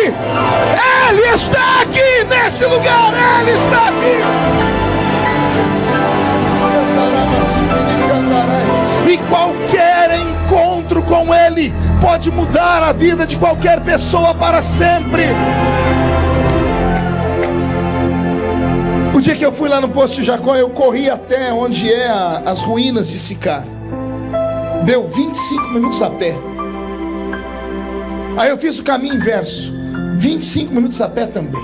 Ele está aqui nesse lugar. Ele está aqui. E qualquer encontro com Ele pode mudar a vida de qualquer pessoa para sempre. O dia que eu fui lá no poço de Jacó, eu corri até onde é as ruínas de Sicar. Deu 25 minutos a pé. Aí eu fiz o caminho inverso, 25 minutos a pé também.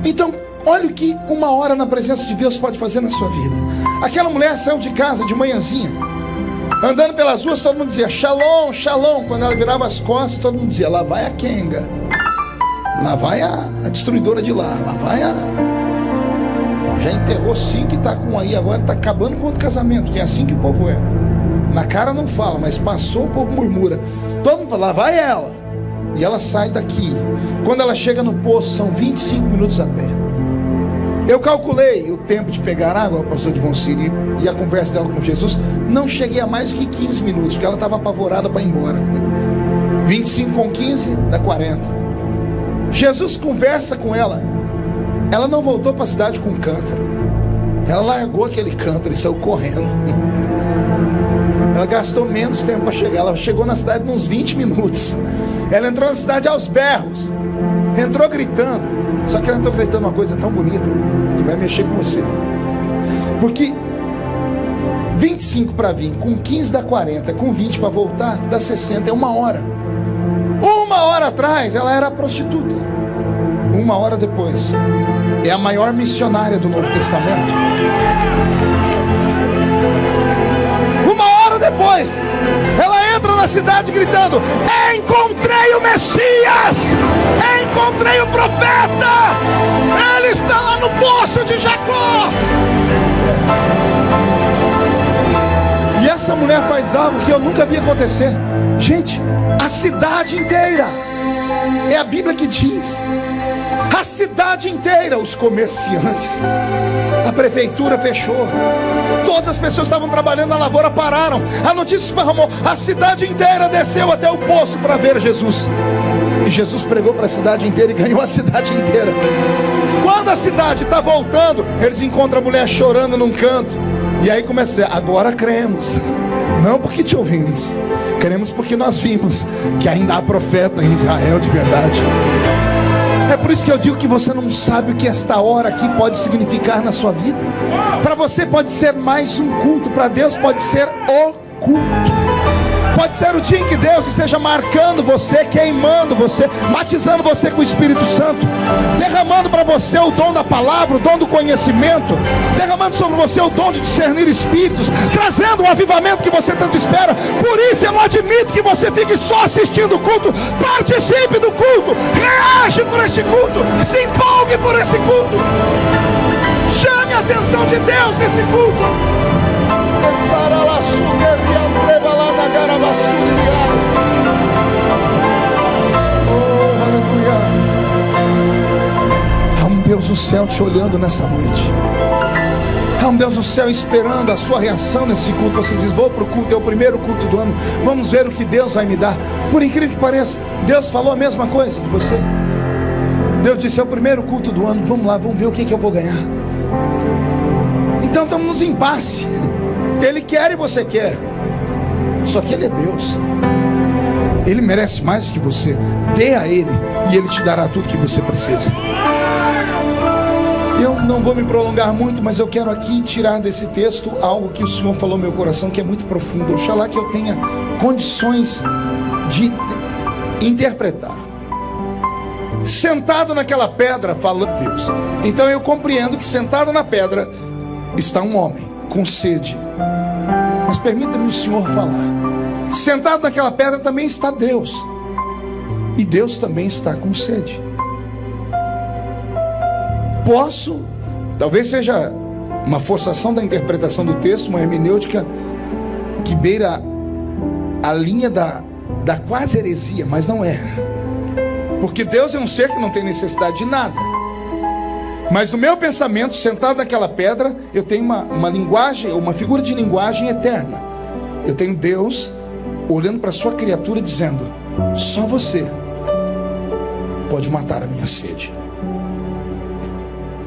Então, olha o que 1 hora na presença de Deus pode fazer na sua vida. Aquela mulher saiu de casa de manhãzinha, andando pelas ruas, todo mundo dizia Shalom, Shalom. Quando ela virava as costas, todo mundo dizia, lá vai a Kenga, lá vai a destruidora de lá vai a... Já enterrou 5 e está com aí, agora está acabando com outro casamento, que é assim que o povo é. Na cara não fala, mas passou, o povo murmura. Todo mundo fala, lá vai ela. E ela sai daqui. Quando ela chega no poço, são 25 minutos a pé. Eu calculei o tempo de pegar água, o pastor Divon Ciri, e a conversa dela com Jesus. Não cheguei a mais do que 15 minutos, porque ela estava apavorada para ir embora. 25 com 15 dá 40. Jesus conversa com ela. Ela não voltou para a cidade com um cântaro. Ela largou aquele cântaro e saiu correndo. Ela gastou menos tempo para chegar. Ela chegou na cidade uns 20 minutos. Ela entrou na cidade aos berros. Entrou gritando. Só que ela entrou gritando uma coisa tão bonita que vai mexer com você. Porque 25 para vir, com 15 dá 40, com 20 para voltar dá 60, é 1 hora. 1 hora atrás ela era prostituta. 1 hora depois é a maior missionária do Novo Testamento. 1 hora depois ela entra na cidade gritando, encontrei o Messias, encontrei o profeta, ele está lá no poço de Jacó. E essa mulher faz algo que eu nunca vi acontecer. Gente, a cidade inteira, é a Bíblia que diz, a cidade inteira, os comerciantes, a prefeitura fechou, todas as pessoas que estavam trabalhando na lavoura pararam, a notícia esparramou, a cidade inteira desceu até o poço para ver Jesus. E Jesus pregou para a cidade inteira e ganhou a cidade inteira. Quando a cidade está voltando, eles encontram a mulher chorando num canto. E aí começa a dizer, agora cremos. Não porque te ouvimos, cremos porque nós vimos que ainda há profeta em Israel de verdade. É por isso que eu digo que você não sabe o que esta hora aqui pode significar na sua vida. Para você pode ser mais um culto, para Deus pode ser o culto. Pode ser o dia em que Deus esteja marcando você, queimando você, batizando você com o Espírito Santo, derramando para você o dom da palavra, o dom do conhecimento, derramando sobre você o dom de discernir espíritos, trazendo o avivamento que você tanto espera. Por isso eu não admito que você fique só assistindo o culto. Participe do culto, reage por este culto, se empolgue por esse culto, chame a atenção de Deus nesse culto. Oh, aleluia. Há um Deus do céu te olhando nessa noite. Há um Deus do céu esperando a sua reação nesse culto. Você diz, vou para o culto, é o primeiro culto do ano, vamos ver o que Deus vai me dar. Por incrível que pareça, Deus falou a mesma coisa de você. Deus disse: é o primeiro culto do ano, vamos lá, vamos ver o que eu vou ganhar. Então estamos nos impasse. Ele quer e você quer. Só que Ele é Deus. Ele merece mais do que você. Dê a Ele e Ele te dará tudo que você precisa. Eu não vou me prolongar muito, mas eu quero aqui tirar desse texto algo que o Senhor falou no meu coração, que é muito profundo. Oxalá que eu tenha condições de interpretar. Sentado naquela pedra, falando Deus. Então eu compreendo que sentado na pedra está um homem com sede. Mas permita-me o Senhor falar. Sentado naquela pedra também está Deus. E Deus também está com sede. Posso, talvez seja uma forçação da interpretação do texto, uma hermenêutica que beira a linha da quase heresia, mas não é. Porque Deus é um ser que não tem necessidade de nada. Mas no meu pensamento, sentado naquela pedra, eu tenho uma linguagem, uma figura de linguagem eterna. Eu tenho Deus olhando para a sua criatura dizendo: só você pode matar a minha sede.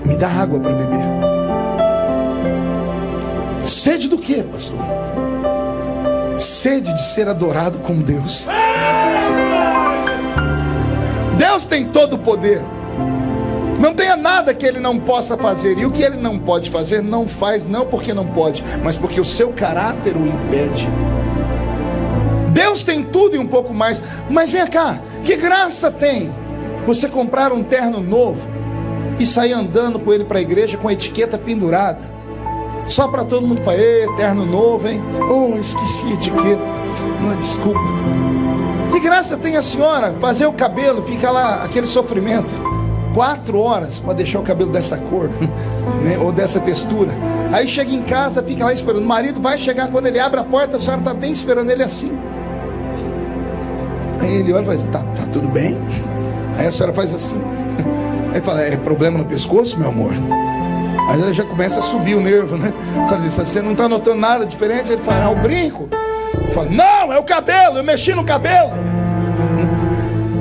Me dá água para beber. Sede do quê, pastor? Sede de ser adorado como Deus. Deus tem todo o poder. Não tenha nada que Ele não possa fazer. E o que Ele não pode fazer, não faz, não porque não pode, mas porque o seu caráter o impede. Deus tem tudo e um pouco mais. Mas vem cá, que graça tem você comprar um terno novo e sair andando com ele para a igreja com a etiqueta pendurada, só para todo mundo falar: ei, terno novo, hein? Oh, esqueci a etiqueta. Não, desculpa. Que graça tem a senhora fazer o cabelo, fica lá aquele sofrimento, 4 horas para deixar o cabelo dessa cor, né? Ou dessa textura. Aí chega em casa, fica lá esperando. O marido vai chegar, quando ele abre a porta, a senhora está bem esperando ele assim. Aí ele olha e faz: tá tudo bem? Aí a senhora faz assim. Aí fala: é problema no pescoço, meu amor? Aí ela já começa a subir o nervo, né? Ela diz: você não está notando nada diferente? Ele fala: é o brinco. Eu falo: não, é o cabelo, eu mexi no cabelo.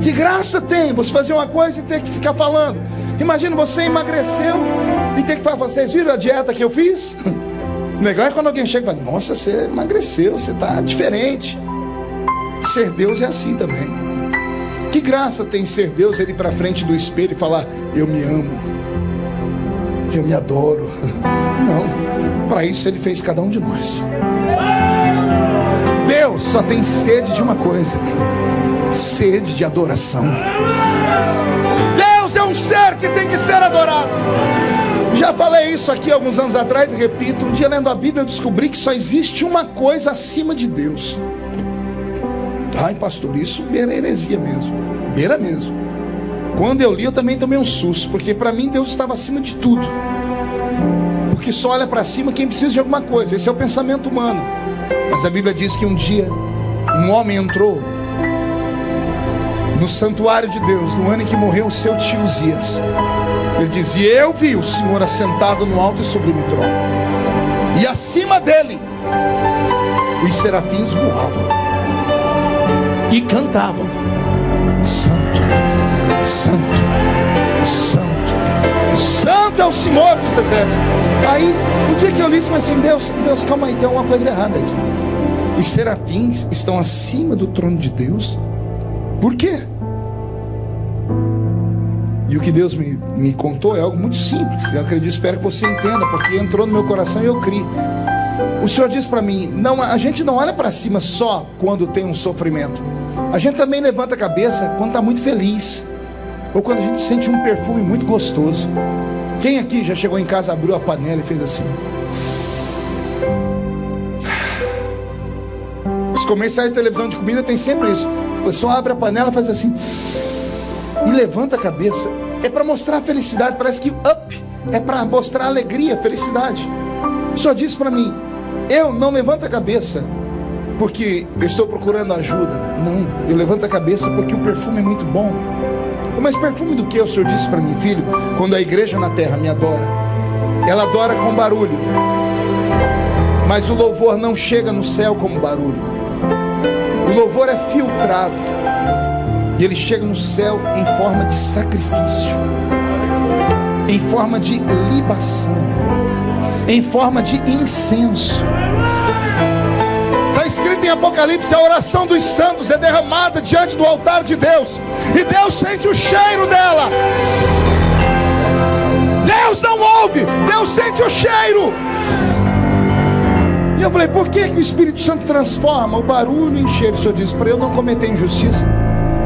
Que graça tem você fazer uma coisa e ter que ficar falando. Imagina, você emagreceu e ter que falar: vocês viram a dieta que eu fiz? O legal é quando alguém chega e fala: nossa, você emagreceu, você está diferente. Ser Deus é assim também. Que graça tem ser Deus, Ele ir para frente do espelho e falar: eu me amo, eu me adoro. Não, para isso Ele fez cada um de nós. Deus só tem sede de uma coisa: sede de adoração. Deus é um ser que tem que ser adorado. Já falei isso aqui alguns anos atrás e repito. Um dia lendo a Bíblia eu descobri que só existe uma coisa acima de Deus. Ai, pastor, isso beira heresia mesmo. Beira mesmo. Quando eu li eu também tomei um susto, porque para mim Deus estava acima de tudo. Porque só olha para cima quem precisa de alguma coisa. Esse é o pensamento humano. Mas a Bíblia diz que um dia um homem entrou no santuário de Deus, no ano em que morreu o seu tio Uzias. Ele dizia: eu vi o Senhor assentado no alto e sublime trono, e acima dele os serafins voavam e cantavam: Santo, Santo, Santo, Santo é o Senhor dos exércitos. Aí, o dia que eu li isso, eu falei assim: Deus, calma aí, tem alguma coisa errada aqui. Os serafins estão acima do trono de Deus. Por quê? E o que Deus me contou é algo muito simples. Eu acredito, espero que você entenda, porque entrou no meu coração e eu criei. O Senhor diz para mim: não, a gente não olha para cima só quando tem um sofrimento. A gente também levanta a cabeça quando está muito feliz, ou quando a gente sente um perfume muito gostoso. Quem aqui já chegou em casa, abriu a panela e fez assim? Os comerciais de televisão de comida tem sempre isso. A pessoa abre a panela e faz assim e levanta a cabeça. É para mostrar a felicidade. Parece que é para mostrar alegria, felicidade. O Senhor disse para mim: eu não levanto a cabeça porque eu estou procurando ajuda. Não, eu levanto a cabeça porque o perfume é muito bom. Mas perfume do que? O Senhor disse para mim: filho, quando a igreja na terra me adora, ela adora com barulho, mas o louvor não chega no céu como barulho. O louvor é filtrado. E ele chega no céu em forma de sacrifício, em forma de libação, em forma de incenso. Está escrito em Apocalipse: a oração dos santos é derramada diante do altar de Deus, e Deus sente o cheiro dela. Deus não ouve, Deus sente o cheiro. E eu falei: por que o Espírito Santo transforma o barulho em cheiro? O Senhor diz: para eu não cometer injustiça,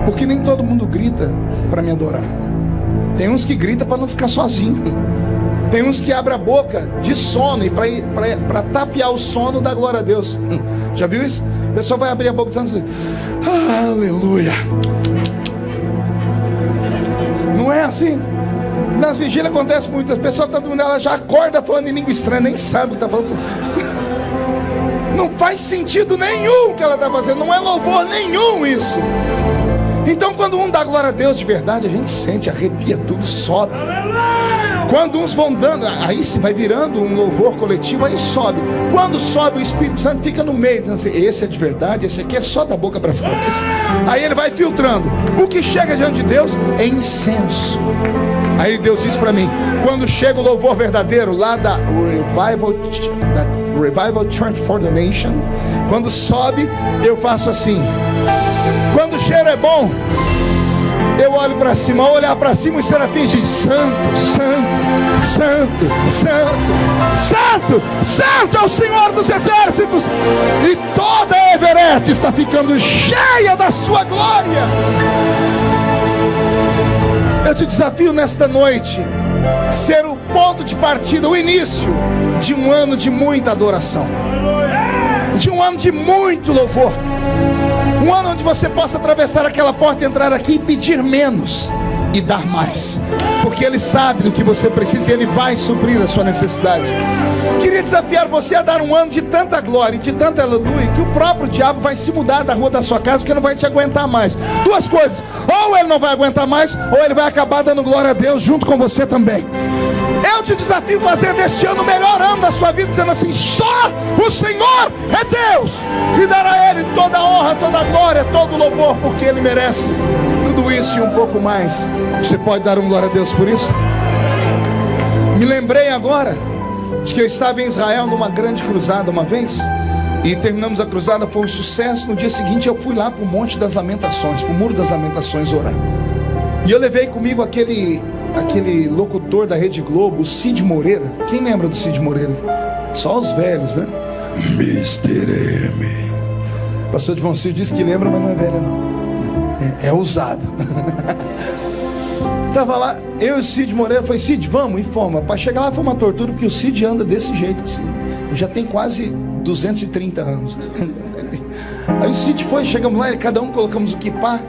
porque nem todo mundo grita para me adorar. Tem uns que gritam para não ficar sozinho. Tem uns que abrem a boca de sono e para tapear o sono da glória a Deus. Já viu isso? A pessoa vai abrir a boca dizendo assim: aleluia. Não é assim? Nas vigílias acontece muito. As pessoas estão dormindo, ela já acorda falando em língua estranha, nem sabe o que está falando. Não faz sentido nenhum o que ela está fazendo. Não é louvor nenhum isso. Então quando um dá glória a Deus de verdade, a gente sente, arrepia tudo, sobe. Quando uns vão dando, aí se vai virando um louvor coletivo, aí sobe. Quando sobe, o Espírito Santo fica no meio, dizendo assim: esse é de verdade, esse aqui é só da boca para fora. Aí ele vai filtrando. O que chega diante de Deus é incenso. Aí Deus diz para mim: quando chega o louvor verdadeiro lá da Revival Church for the Nation, quando sobe, eu faço assim. Quando o cheiro é bom, eu olho para cima. Ao olhar para cima, os serafins dizem: santo, santo, santo, santo, santo, santo é o Senhor dos exércitos, e toda a Everett está ficando cheia da sua glória. Eu te desafio nesta noite ser o ponto de partida, o início de um ano de muita adoração, de um ano de muito louvor, um ano onde você possa atravessar aquela porta, entrar aqui e pedir menos e dar mais, porque Ele sabe do que você precisa e Ele vai suprir a sua necessidade. Queria desafiar você a dar um ano de tanta glória e de tanta aleluia, que o próprio diabo vai se mudar da rua da sua casa, porque não vai te aguentar mais. Duas coisas: ou ele não vai aguentar mais, ou ele vai acabar dando glória a Deus junto com você também. Eu te desafio a fazer deste ano o melhor ano da sua vida, dizendo assim: só o Senhor é Deus, e dar a Ele toda a honra, toda a glória, todo o louvor, porque Ele merece tudo isso e um pouco mais. Você pode dar glória a Deus por isso? Me lembrei agora de que eu estava em Israel numa grande cruzada uma vez, e terminamos a cruzada, foi um sucesso. No dia seguinte eu fui lá para o Monte das Lamentações, para o Muro das Lamentações, orar. E eu levei comigo aquele locutor da Rede Globo, o Cid Moreira. Quem lembra do Cid Moreira? Só os velhos, né? Mr. M. O pastor Divão Cid disse que lembra, mas não é velho não. É ousado. Estava lá, eu e o Cid Moreira. Falei: Cid, vamos, informa. Para chegar lá foi uma tortura, porque o Cid anda desse jeito assim. Eu já tem quase 230 anos, né? Aí o Cid foi, chegamos lá, cada um colocamos o quipá.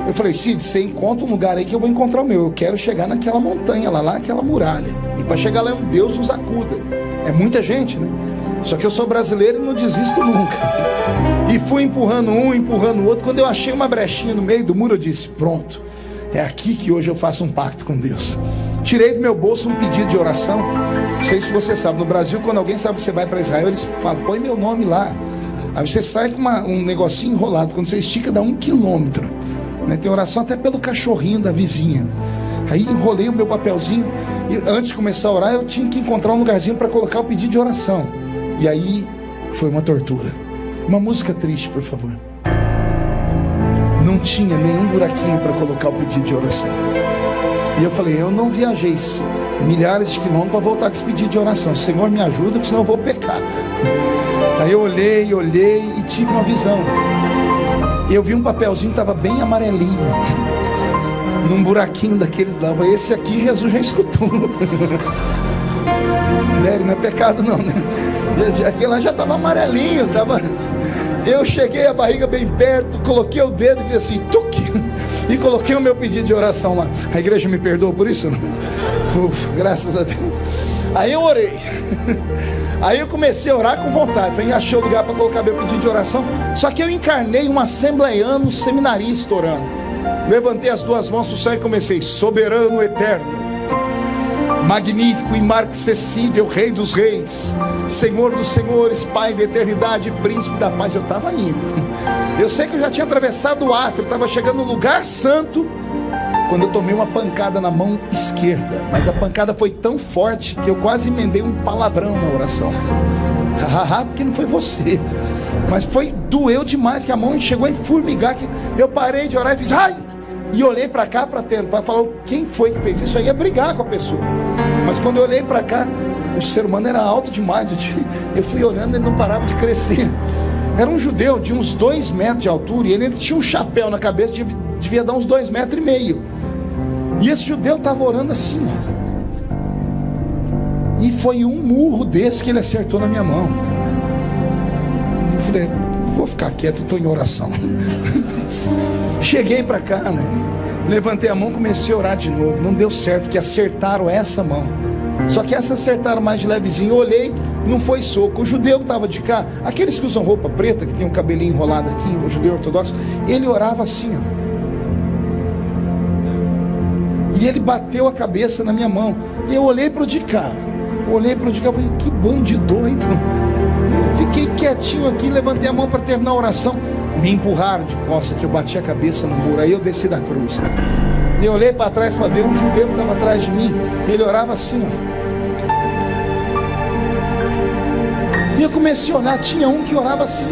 Eu falei: Cid, você encontra um lugar aí que eu vou encontrar o meu. Eu quero chegar naquela montanha lá naquela muralha. E para chegar lá, um Deus nos acuda. É muita gente, né? Só que eu sou brasileiro e não desisto nunca. E fui empurrando um, empurrando o outro. Quando eu achei uma brechinha no meio do muro, eu disse: pronto, é aqui que hoje eu faço um pacto com Deus. Tirei do meu bolso um pedido de oração. Não sei se você sabe, no Brasil, quando alguém sabe que você vai para Israel, eles falam: põe meu nome lá. Aí você sai com um negocinho enrolado. Quando você estica, dá 1 quilômetro. Tem oração até pelo cachorrinho da vizinha. Aí enrolei o meu papelzinho, e antes de começar a orar, eu tinha que encontrar um lugarzinho para colocar o pedido de oração. E aí foi uma tortura. Uma música triste, por favor. Não tinha nenhum buraquinho para colocar o pedido de oração. E eu falei: eu não viajei milhares de quilômetros para voltar com esse pedido de oração. Senhor, me ajuda, porque senão eu vou pecar. Aí eu olhei e tive uma visão. Eu vi um papelzinho que estava bem amarelinho, num buraquinho daqueles lá. Esse aqui Jesus já escutou. Não é pecado não, né? Aquele lá já estava amarelinho, tava... Eu cheguei, a barriga bem perto, coloquei o dedo e fiz assim, tuque, e coloquei o meu pedido de oração lá. A igreja me perdoa por isso? Não? Ufa, graças a Deus. Aí eu orei. Aí eu comecei a orar com vontade. Vem, achei o lugar para colocar meu pedido de oração. Só que eu encarnei um assembleiano seminarista orando. Levantei as duas mãos para o céu e comecei: soberano eterno, magnífico, imarcessível, Rei dos reis, Senhor dos senhores, Pai da eternidade, Príncipe da paz. Eu estava indo. Eu sei que eu já tinha atravessado o átrio, estava chegando no lugar santo, quando eu tomei uma pancada na mão esquerda. Mas a pancada foi tão forte que eu quase emendei um palavrão na oração. Porque não foi você, mas doeu demais, que a mão chegou a enformigar, que eu parei de orar e fiz ai, e olhei para cá para falar quem foi que fez isso. Aí ia brigar com a pessoa, mas quando eu olhei para cá, o ser humano era alto demais. Eu fui olhando, ele não parava de crescer. Era um judeu de uns 2 metros de altura, e ele ainda tinha um chapéu na cabeça, devia dar uns 2,5 metros. E esse judeu estava orando assim, ó. E foi um murro desse que ele acertou na minha mão. Eu falei, vou ficar quieto, estou em oração. Cheguei para cá, né? Levantei a mão, comecei a orar de novo. Não deu certo, que acertaram essa mão. Só que essa acertaram mais de levezinho. Eu olhei, não foi soco. O judeu que estava de cá, aqueles que usam roupa preta, que tem um cabelinho enrolado aqui, o judeu ortodoxo, ele orava assim, ó. E ele bateu a cabeça na minha mão. E eu olhei para o de cá. Olhei para o de cá e falei, que bando de doido. Eu fiquei quietinho aqui, levantei a mão para terminar a oração. Me empurraram de costas, que eu bati a cabeça no muro. Aí eu desci da cruz. E eu olhei para trás para ver um judeu que estava atrás de mim. Ele orava assim, ó. E eu comecei a olhar, tinha um que orava assim.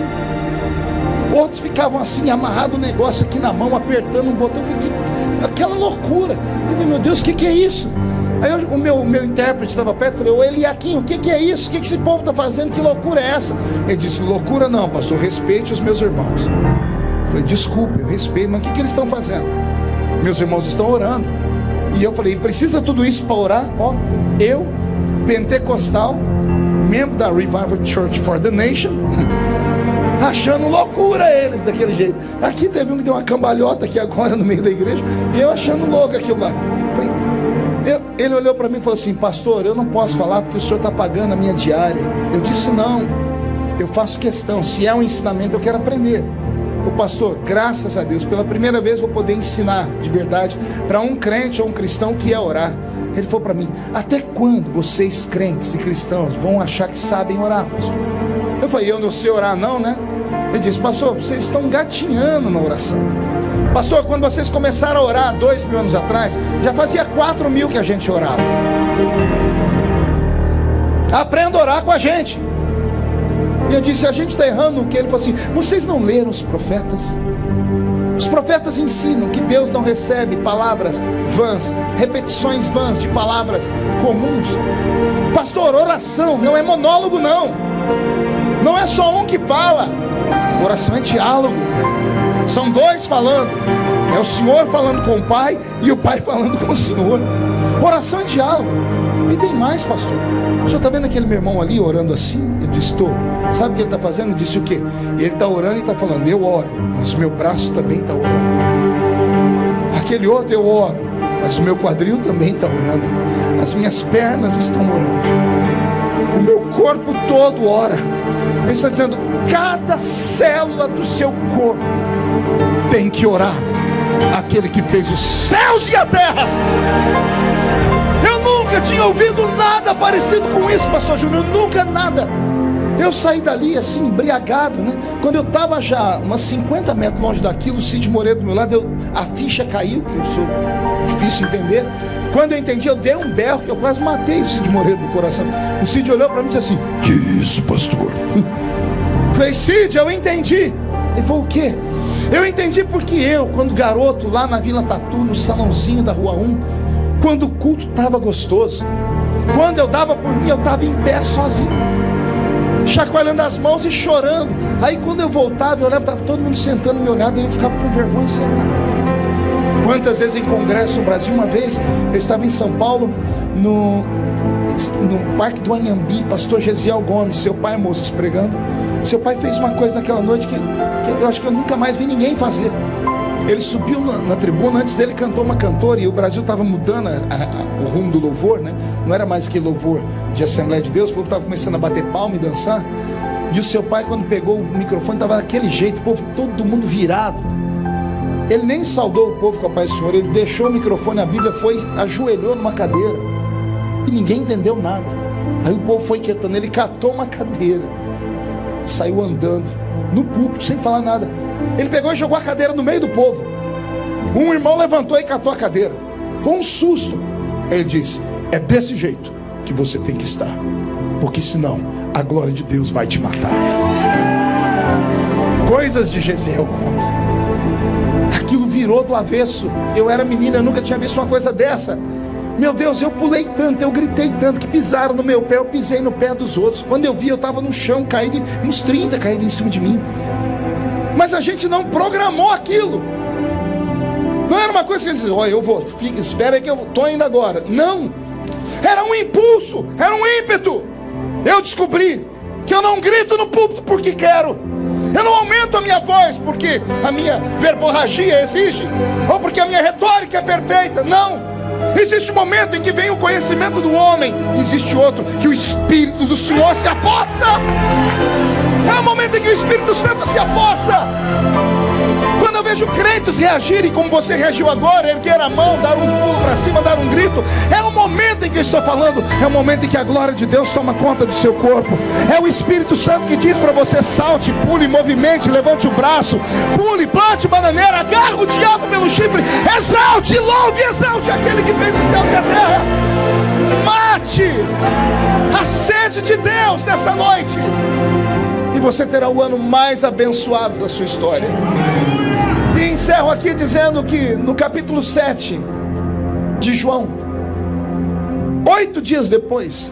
Outros ficavam assim, amarrado o negócio aqui na mão, apertando um botão. Eu fiquei, aquela loucura. Eu falei, meu Deus, o que é isso? Aí o meu intérprete estava perto, falei, ô Eliaquim, o que é isso? O que esse povo está fazendo? Que loucura é essa? Ele disse, loucura não, pastor, respeite os meus irmãos. Eu falei, desculpe, eu respeito, mas o que eles estão fazendo? Meus irmãos estão orando. E eu falei, precisa tudo isso para orar? Ó, eu, pentecostal, membro da Revival Church for the Nation, achando loucura eles daquele jeito. Aqui teve um que deu uma cambalhota aqui agora no meio da igreja, e eu achando louco aquilo lá. Ele olhou para mim e falou assim, pastor, eu não posso falar porque o senhor está pagando a minha diária. Eu disse, não, eu faço questão, se é um ensinamento eu quero aprender. O pastor, graças a Deus, pela primeira vez vou poder ensinar de verdade para um crente ou um cristão que é orar. Ele falou para mim, até quando vocês crentes e cristãos vão achar que sabem orar, pastor? Eu falei, eu não sei orar não, né? Ele disse, pastor, vocês estão gatinhando na oração. Pastor, quando vocês começaram a orar 2.000 anos atrás, já fazia 4.000 que a gente orava. Aprenda a orar com a gente. E eu disse, a gente está errando no que? Ele falou assim, vocês não leram os profetas? Os profetas ensinam que Deus não recebe palavras vãs, repetições vãs de palavras comuns. Pastor, oração não é monólogo não. Não é só um que fala. Oração é diálogo. São 2 falando. É o Senhor falando com o Pai e o Pai falando com o Senhor. Oração é diálogo. E tem mais, pastor. O senhor está vendo aquele meu irmão ali orando assim? Eu disse, estou. Sabe o que ele está fazendo? Eu disse o quê? Ele está orando e está falando, eu oro, mas o meu braço também está orando. Aquele outro eu oro, mas o meu quadril também está orando. As minhas pernas estão orando. O meu corpo todo ora. Ele está dizendo, cada célula do seu corpo tem que orar. Aquele que fez os céus e a terra. Eu nunca tinha ouvido nada parecido com isso, pastor Júnior, nunca nada. Eu saí dali assim, embriagado, né? Quando eu estava já umas 50 metros longe daquilo, o Cid Moreira do meu lado, a ficha caiu, que eu sou difícil entender. Quando eu entendi, eu dei um berro, que eu quase matei o Cid Moreira do coração. O Cid olhou para mim e disse assim, que isso, pastor? Falei, Cid, eu entendi. Ele falou, o quê? Eu entendi porque eu, quando garoto, lá na Vila Tatu, no salãozinho da Rua 1, quando o culto estava gostoso, quando eu dava por mim, eu estava em pé sozinho, chacoalhando as mãos e chorando. Aí quando eu voltava, eu olhava, estava todo mundo sentando me olhando, e eu ficava com vergonha de sentar. Quantas vezes em congresso no Brasil, uma vez, eu estava em São Paulo, no Parque do Anhembi, pastor Gesiel Gomes, seu pai, Moisés, pregando. Seu pai fez uma coisa naquela noite que eu acho que eu nunca mais vi ninguém fazer. Ele subiu na tribuna, antes dele cantou uma cantora, e o Brasil estava mudando o rumo do louvor, né? Não era mais que louvor de Assembleia de Deus, o povo estava começando a bater palma e dançar. E o seu pai, quando pegou o microfone, estava daquele jeito, o povo, todo mundo virado. Ele nem saudou o povo com a paz do Senhor, ele deixou o microfone, a Bíblia foi, ajoelhou numa cadeira, e ninguém entendeu nada. Aí o povo foi quietando, ele catou uma cadeira, saiu andando no púlpito sem falar nada. ele pegou e jogou a cadeira no meio do povo. Um irmão levantou e catou a cadeira. Foi um susto. Ele disse: é desse jeito que você tem que estar, porque senão a glória de Deus vai te matar. Coisas de Gesiel Gomes. Aquilo virou do avesso. Eu era menina, eu nunca tinha visto uma coisa dessa. Meu Deus, eu pulei tanto, eu gritei tanto, que pisaram no meu pé, eu pisei no pé dos outros. Quando eu vi, eu estava no chão, caíram, uns 30 caíram em cima de mim. Mas a gente não programou aquilo. Não era uma coisa que a gente dizia: olha, eu vou, fica, espera aí que eu estou indo agora. Não, era um impulso, era um ímpeto. Eu descobri que eu não grito no púlpito porque quero, eu não aumento a minha voz porque a minha verborragia exige, ou porque a minha retórica é perfeita. Não. Existe um momento em que vem o conhecimento do homem, existe outro que o Espírito do Senhor se apossa. É o momento em que o Espírito Santo se apossa. Quando eu vejo crentes reagirem como você reagiu agora, erguer a mão, dar um pulo para cima, dar um grito, é o momento em que eu estou falando. É o momento em que a glória de Deus toma conta do seu corpo. É o Espírito Santo que diz para você: salte, pule, movimente, levante o braço, pule, plante bananeira, agarre o diabo pelo chifre, exalte, louve, exalte aquele que fez os céus e a terra. Mate a sede de Deus nessa noite, e você terá o ano mais abençoado da sua história. E encerro aqui dizendo que no capítulo 7 de João, 8 dias depois,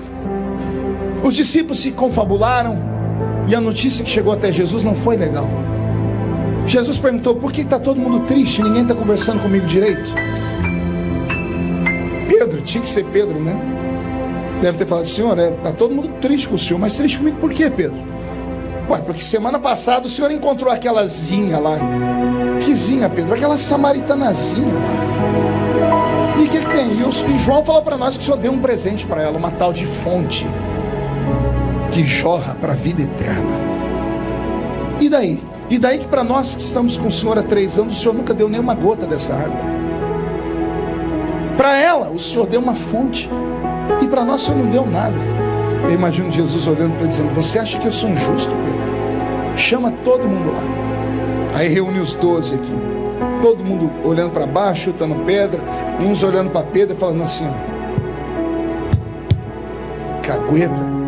os discípulos se confabularam, e a notícia que chegou até Jesus não foi legal. Jesus perguntou: por que está todo mundo triste? Ninguém está conversando comigo direito. Pedro, tinha que ser Pedro, né? Deve ter falado: Senhor, está todo mundo triste com o Senhor. Mas triste comigo por quê, Pedro? Ué, porque semana passada o Senhor encontrou aquela zinha lá. Que zinha, Pedro? Aquela samaritanazinha lá. E o que tem? E João falou para nós que o Senhor deu um presente para ela, uma tal de fonte que jorra para a vida eterna. E daí? E daí que para nós que estamos com o Senhor há 3 anos, o Senhor nunca deu nenhuma gota dessa água. Para ela, o Senhor deu uma fonte, e para nós o Senhor não deu nada. Eu imagino Jesus olhando para ele, dizendo: você acha que eu sou injusto, Pedro? Chama todo mundo lá. Aí reúne os 12 aqui, todo mundo olhando para baixo, chutando pedra, uns olhando para Pedro, falando assim: ó, cagueta.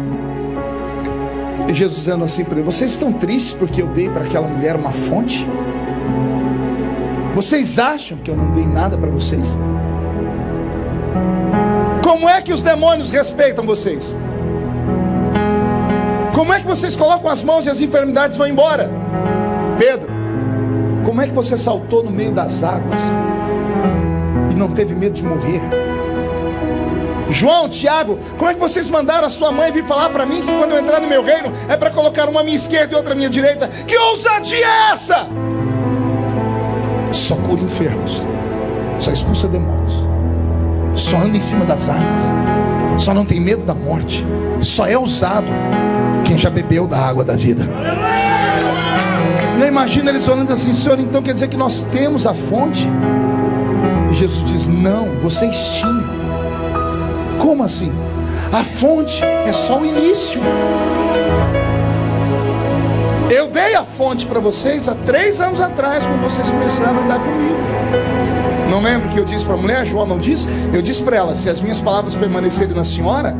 E Jesus dizendo assim para ele: vocês estão tristes porque eu dei para aquela mulher uma fonte? Vocês acham que eu não dei nada para vocês? Como é que os demônios respeitam vocês? Como é que vocês colocam as mãos e as enfermidades vão embora? Pedro, como é que você saltou no meio das águas e não teve medo de morrer? João, Tiago, como é que vocês mandaram a sua mãe vir falar para mim que quando eu entrar no meu reino é para colocar uma à minha esquerda e outra à minha direita? Que ousadia é essa? Só cura enfermos, só expulsa demônios, só anda em cima das águas, só não tem medo da morte, só é ousado quem já bebeu da água da vida. E eu imagino eles olhando assim: Senhor, então quer dizer que nós temos a fonte? E Jesus diz: não, vocês tinham. Como assim? A fonte é só o início. Eu dei a fonte para vocês há 3 anos atrás, quando vocês começaram a andar comigo. Não lembro que eu disse para a mulher? João não disse? Eu disse para ela: se as minhas palavras permanecerem na senhora,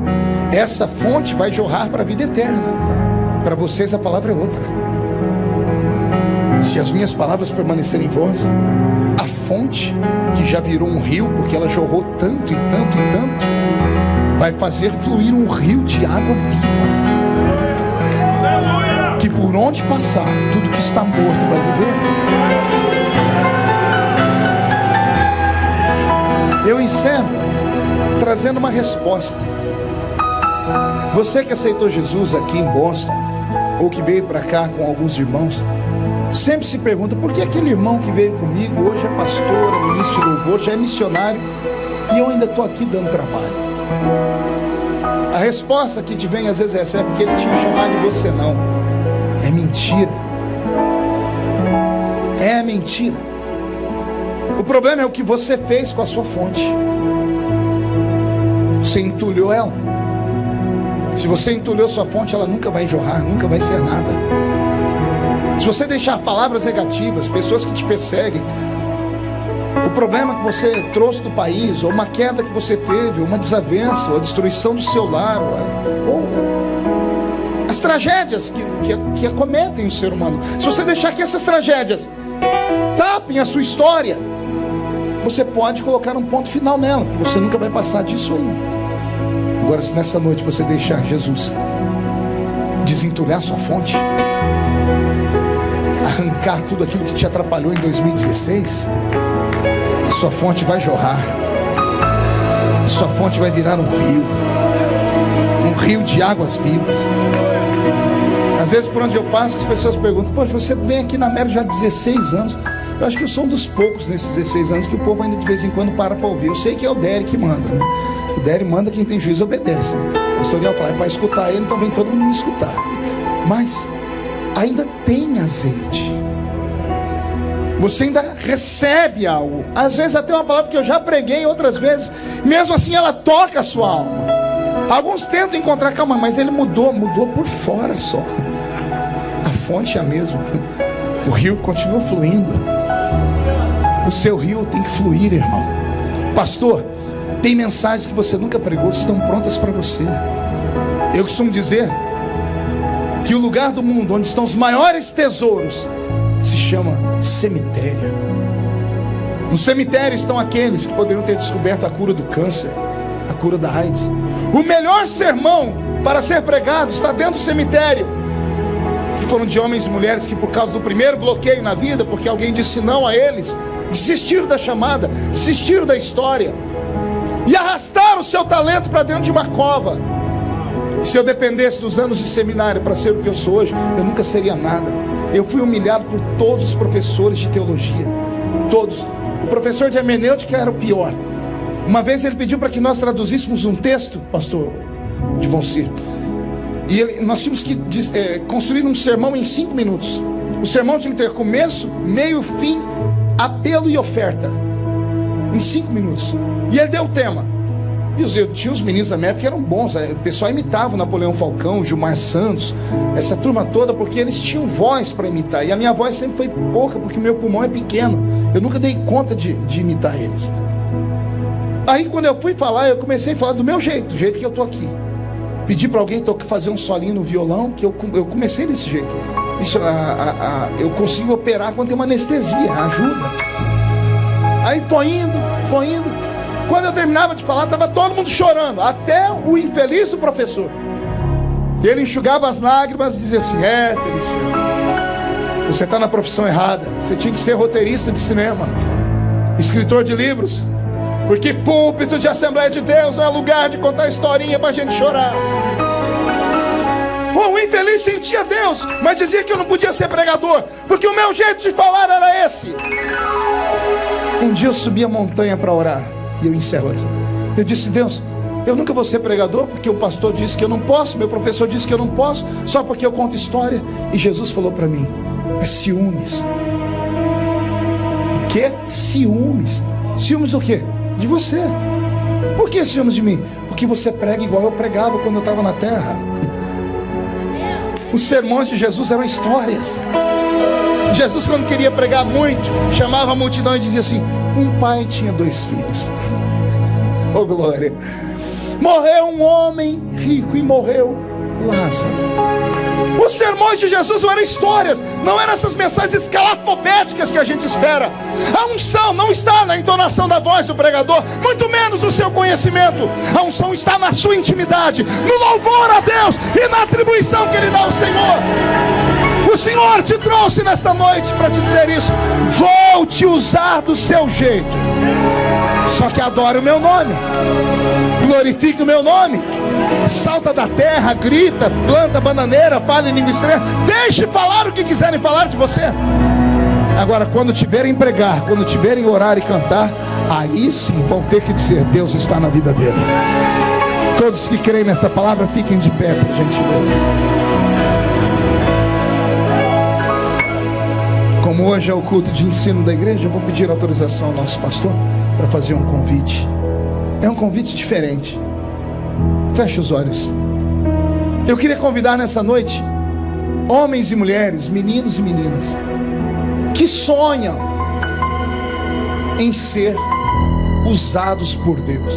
essa fonte vai jorrar para a vida eterna. Para vocês a palavra é outra. Se as minhas palavras permanecerem em vós, a fonte, que já virou um rio, porque ela jorrou tanto e tanto e tanto, vai fazer fluir um rio de água viva, que por onde passar, tudo que está morto vai viver. Eu encerro trazendo uma resposta. Você que aceitou Jesus aqui em Boston, ou que veio para cá com alguns irmãos, sempre se pergunta: por que aquele irmão que veio comigo hoje é pastor, é ministro de louvor, já é missionário, e eu ainda estou aqui dando trabalho? A resposta que te vem às vezes é porque ele tinha chamado e você não. É mentira. É mentira. O problema é o que você fez com a sua fonte. Você entulhou ela. Se você entulhou sua fonte, ela nunca vai jorrar, nunca vai ser nada. se você deixar palavras negativas, pessoas que te perseguem, o problema que você trouxe do país, ou uma queda que você teve, uma desavença, ou a destruição do seu lar, ou as tragédias que acometem o ser humano, se você deixar que essas tragédias tapem a sua história, você pode colocar um ponto final nela, porque você nunca vai passar disso aí. Agora, se nessa noite você deixar Jesus desentulhar sua fonte, arrancar tudo aquilo que te atrapalhou em 2016, sua fonte vai jorrar, sua fonte vai virar um rio de águas vivas. Às vezes, por onde eu passo, as pessoas perguntam: poxa, você vem aqui na Mero já há 16 anos. Eu acho que eu sou um dos poucos nesses 16 anos que o povo ainda de vez em quando para ouvir. Eu sei que é o Déry que manda, né? O Déry manda, quem tem juízo obedece, né? O pastor Uriel fala: é para escutar ele, então vem todo mundo me escutar. Mas ainda tem azeite, você ainda recebe algo. Às vezes até uma palavra que eu já preguei, outras vezes, mesmo assim ela toca a sua alma. Alguns tentam encontrar, calma, mas ele mudou por fora só. A fonte é a mesma. O rio continua fluindo. O seu rio tem que fluir, irmão. Pastor, tem mensagens que você nunca pregou, estão prontas para você. Eu costumo dizer que o lugar do mundo onde estão os maiores tesouros se chama cemitério. No cemitério estão aqueles que poderiam ter descoberto a cura do câncer, a cura da AIDS. O melhor sermão para ser pregado está dentro do cemitério, que foram de homens e mulheres que, por causa do primeiro bloqueio na vida, porque alguém disse não a eles, desistiram da chamada, desistiram da história e arrastaram o seu talento para dentro de uma cova. Se eu dependesse dos anos de seminário para ser o que eu sou hoje, eu nunca seria nada. Eu fui humilhado por todos os professores de teologia, todos. O professor de hermenêutica era o pior. Uma vez ele pediu para que nós traduzíssemos um texto, pastor Divonci, e nós tínhamos que construir um sermão em 5 minutos. O sermão tinha que ter começo, meio, fim, apelo e oferta, em 5 minutos. E ele deu o tema. E tinha os meninos da minha época que eram bons, o pessoal imitava o Napoleão Falcão, o Gilmar Santos, essa turma toda, porque eles tinham voz para imitar. E a minha voz sempre foi pouca, porque o meu pulmão é pequeno. Eu nunca dei conta de imitar eles. Aí quando eu fui falar, eu comecei a falar do meu jeito, do jeito que eu tô aqui. Pedi para alguém fazer um solinho no violão, que eu comecei desse jeito. Isso, eu consigo operar quando tem uma anestesia, ajuda. Aí foi indo. Quando eu terminava de falar, estava todo mundo chorando, até o infeliz do professor. Ele enxugava as lágrimas e dizia assim: Feliciano, você está na profissão errada. Você tinha que ser roteirista de cinema, escritor de livros, porque púlpito de Assembleia de Deus não é lugar de contar historinha para a gente chorar. O infeliz sentia Deus, mas dizia que eu não podia ser pregador, porque o meu jeito de falar era esse. Um dia eu subi a montanha para orar, e eu encerro aqui. Eu disse: Deus, eu nunca vou ser pregador, porque o pastor disse que eu não posso, meu professor disse que eu não posso, só porque eu conto história. E Jesus falou para mim: é ciúmes. O que? Ciúmes. Ciúmes do quê? De você. Por que ciúmes de mim? Porque você prega igual eu pregava quando eu estava na terra. Os sermões de Jesus eram histórias. Jesus, quando queria pregar muito, chamava a multidão e dizia assim: um pai tinha 2 filhos. Oh glória! Morreu um homem rico e morreu Lázaro. Os sermões de Jesus não eram histórias, não eram essas mensagens escalafobéticas que a gente espera. A unção não está na entonação da voz do pregador, muito menos no seu conhecimento. A unção está na sua intimidade, no louvor a Deus e na atribuição que Ele dá ao Senhor. O Senhor te trouxe nesta noite para te dizer isso. Vou te usar do seu jeito, só que adore o meu nome, glorifique o meu nome, salta da terra, grita, planta bananeira, fala em língua estranha, deixe falar o que quiserem falar de você. Agora, quando tiverem pregar, quando tiverem orar e cantar, aí sim vão ter que dizer: Deus está na vida dele. Todos que creem nesta palavra, fiquem de pé, por gentileza. Como hoje é o culto de ensino da igreja, eu vou pedir autorização ao nosso pastor para fazer um convite. É um convite diferente. Feche os olhos. Eu queria convidar nessa noite homens e mulheres, meninos e meninas, que sonham em ser usados por Deus,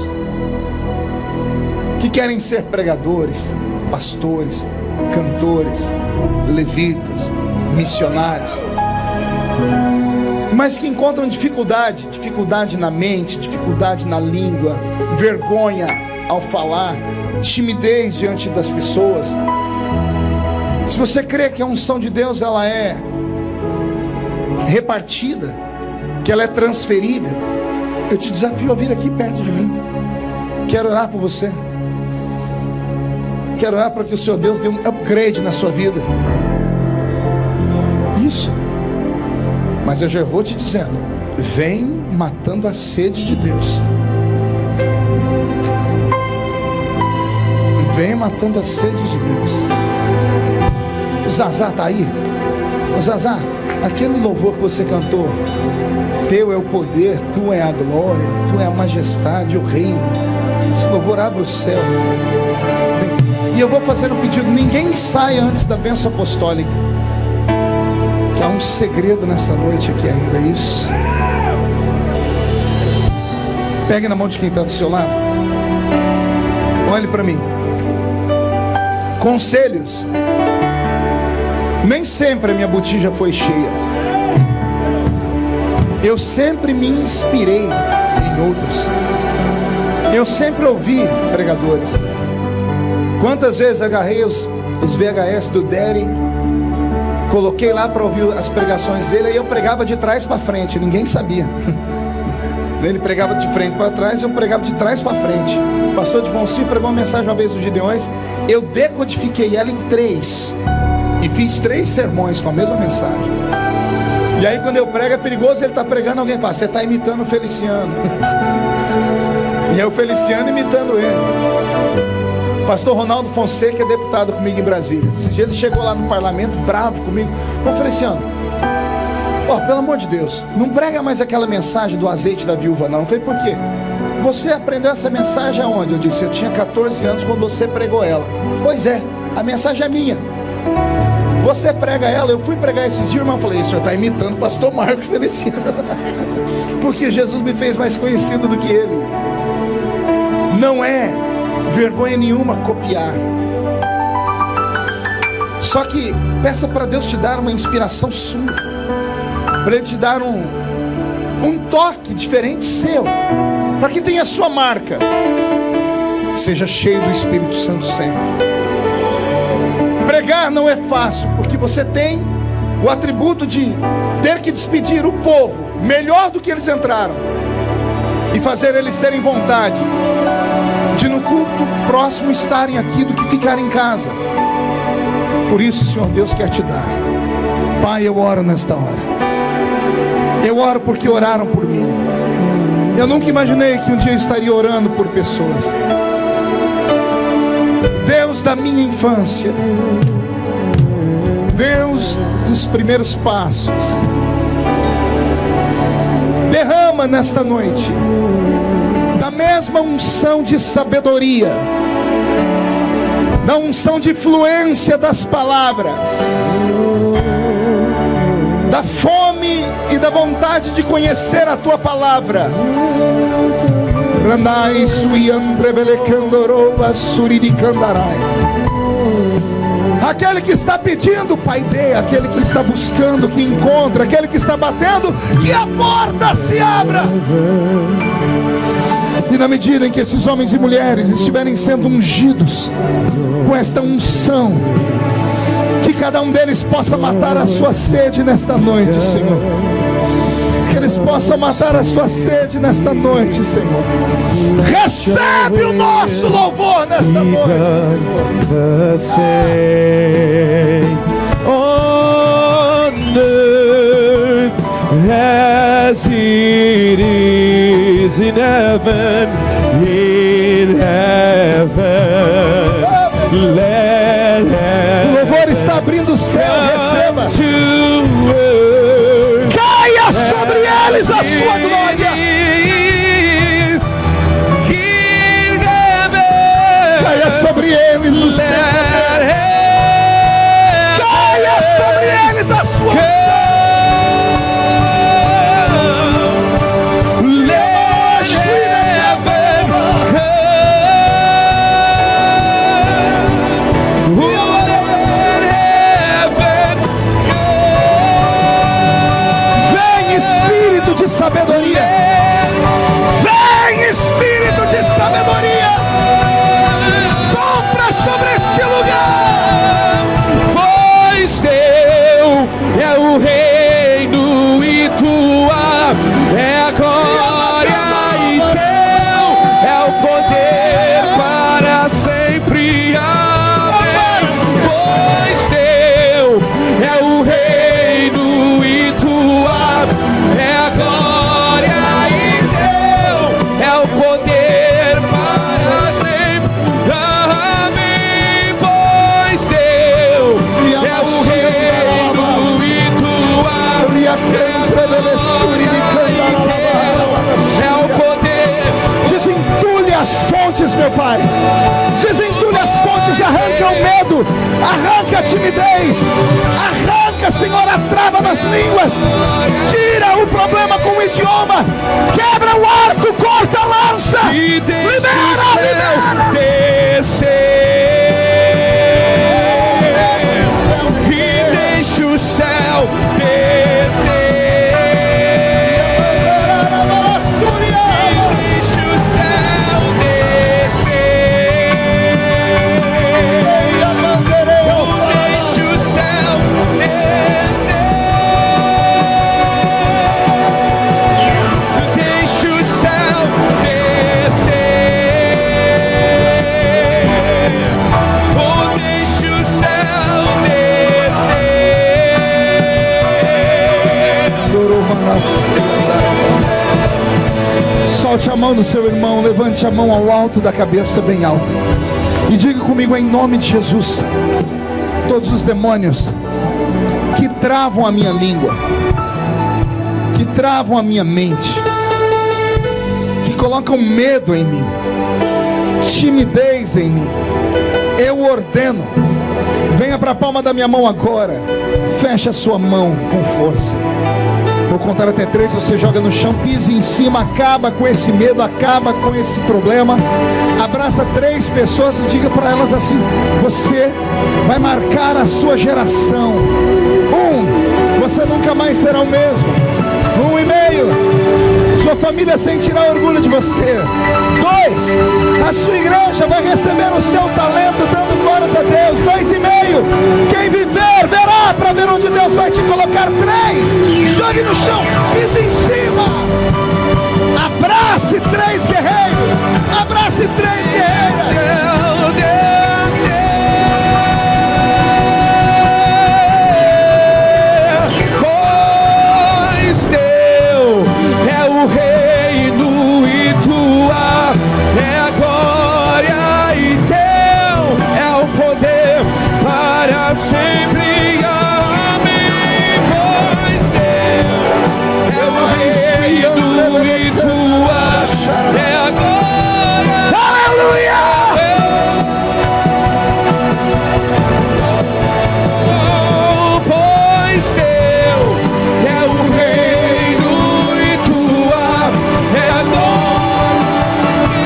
que querem ser pregadores, pastores, cantores, levitas, missionários, mas que encontram dificuldade na mente, dificuldade na língua, vergonha ao falar, timidez diante das pessoas. Se você crê que a unção de Deus ela é repartida, que ela é transferível, eu te desafio a vir aqui perto de mim. Quero orar por você. Quero orar para que o Senhor Deus dê um upgrade na sua vida. Isso. Mas eu já vou te dizendo, vem matando a sede de Deus. Vem matando a sede de Deus. O Zazá está aí? O Zazá, aquele louvor que você cantou, teu é o poder, tu é a glória, tu é a majestade, o reino. Esse louvor abre o céu. E eu vou fazer um pedido, ninguém saia antes da bênção apostólica, que há um segredo nessa noite aqui ainda, isso. Pegue na mão de quem está do seu lado. Olhe para mim. Conselhos. Nem sempre a minha botija foi cheia. Eu sempre me inspirei em outros. Eu sempre ouvi pregadores. Quantas vezes agarrei os VHS do Daddy, coloquei lá para ouvir as pregações dele, e eu pregava de trás para frente, ninguém sabia. Ele pregava de frente para trás, eu pregava de trás para frente. O pastor de Vonci pregou uma mensagem uma vez dos Gideões, eu decodifiquei ela em 3 e fiz 3 sermões com a mesma mensagem. E aí quando eu prego é perigoso, ele está pregando, alguém fala, você está imitando o Feliciano. E é o Feliciano imitando ele. O pastor Ronaldo Fonseca é deputado comigo em Brasília. Esse dia ele chegou lá no parlamento bravo comigo. Ô Feliciano, pelo amor de Deus, não prega mais aquela mensagem do azeite da viúva não. Eu falei, por quê? Você aprendeu essa mensagem aonde? Eu disse, eu tinha 14 anos quando você pregou ela. Pois é, a mensagem é minha. Você prega ela, eu fui pregar esses dias, irmão, falei, o senhor está imitando o pastor Marcos Feliciano. Porque Jesus me fez mais conhecido do que ele. Não é vergonha nenhuma copiar. Só que peça para Deus te dar uma inspiração sua, para Ele te dar um toque diferente seu, para que tenha a sua marca. Seja cheio do Espírito Santo sempre. Pregar não é fácil, porque você tem o atributo de ter que despedir o povo melhor do que eles entraram e fazer eles terem vontade de no culto próximo estarem aqui do que ficar em casa. Por isso o Senhor Deus quer te dar. Pai, eu oro nesta hora. Eu oro porque oraram por mim. Eu nunca imaginei que um dia eu estaria orando por pessoas. Deus da minha infância, Deus dos primeiros passos, derrama nesta noite da mesma unção de sabedoria, da unção de fluência das palavras, da fome e da vontade de conhecer a tua palavra. Aquele que está pedindo, Pai, dê. Aquele que está buscando, que encontra. Aquele que está batendo, que a porta se abra. E na medida em que esses homens e mulheres estiverem sendo ungidos com esta unção, que cada um deles possa matar a sua sede nesta noite, Senhor. Que eles possam matar a sua sede nesta noite, Senhor. Recebe o nosso louvor nesta noite, Senhor. On earth as it is in heaven, let o louvor está abrindo o céu, receba. Caia sobre eles a sua glória. Caia sobre eles o céu. Pai. Desentulha as fontes, arranca o medo, arranca a timidez, arranca, Senhor, a trava nas línguas, tira o problema com o idioma, quebra o arco, corta a lança, e deixa libera, o céu descer, e deixa o céu descer. Solte a mão do seu irmão, levante a mão ao alto da cabeça, bem alta, e diga comigo em nome de Jesus: todos os demônios que travam a minha língua, que travam a minha mente, que colocam medo em mim, timidez em mim, eu ordeno, venha para a palma da minha mão agora, feche a sua mão com força. Vou contar até 3, você joga no chão, pise em cima, acaba com esse medo, acaba com esse problema. Abraça 3 pessoas e diga para elas assim: você vai marcar a sua geração. 1, você nunca mais será o mesmo. 1,5, sua família sentirá orgulho de você. 2, a sua igreja vai receber o seu talento dando glórias a Deus. 2,5, quem viver verá para ver onde Deus vai te colocar. 3, jogue no chão, pise em cima, abrace 3 guerreiros, abrace 3 guerreiras. Sempre, amém, pois Deus é o reino e tua é a glória. Aleluia! Oh, pois Deus é o reino e tua é a glória.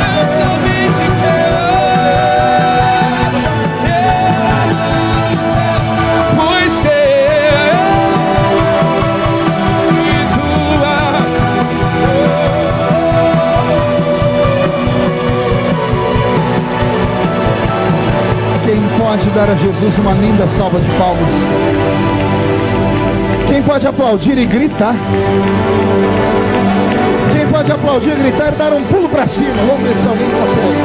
Deus somente teu. Pode dar a Jesus uma linda salva de palmas? Quem pode aplaudir e gritar? Quem pode aplaudir e gritar e dar um pulo para cima? Vamos ver se alguém consegue.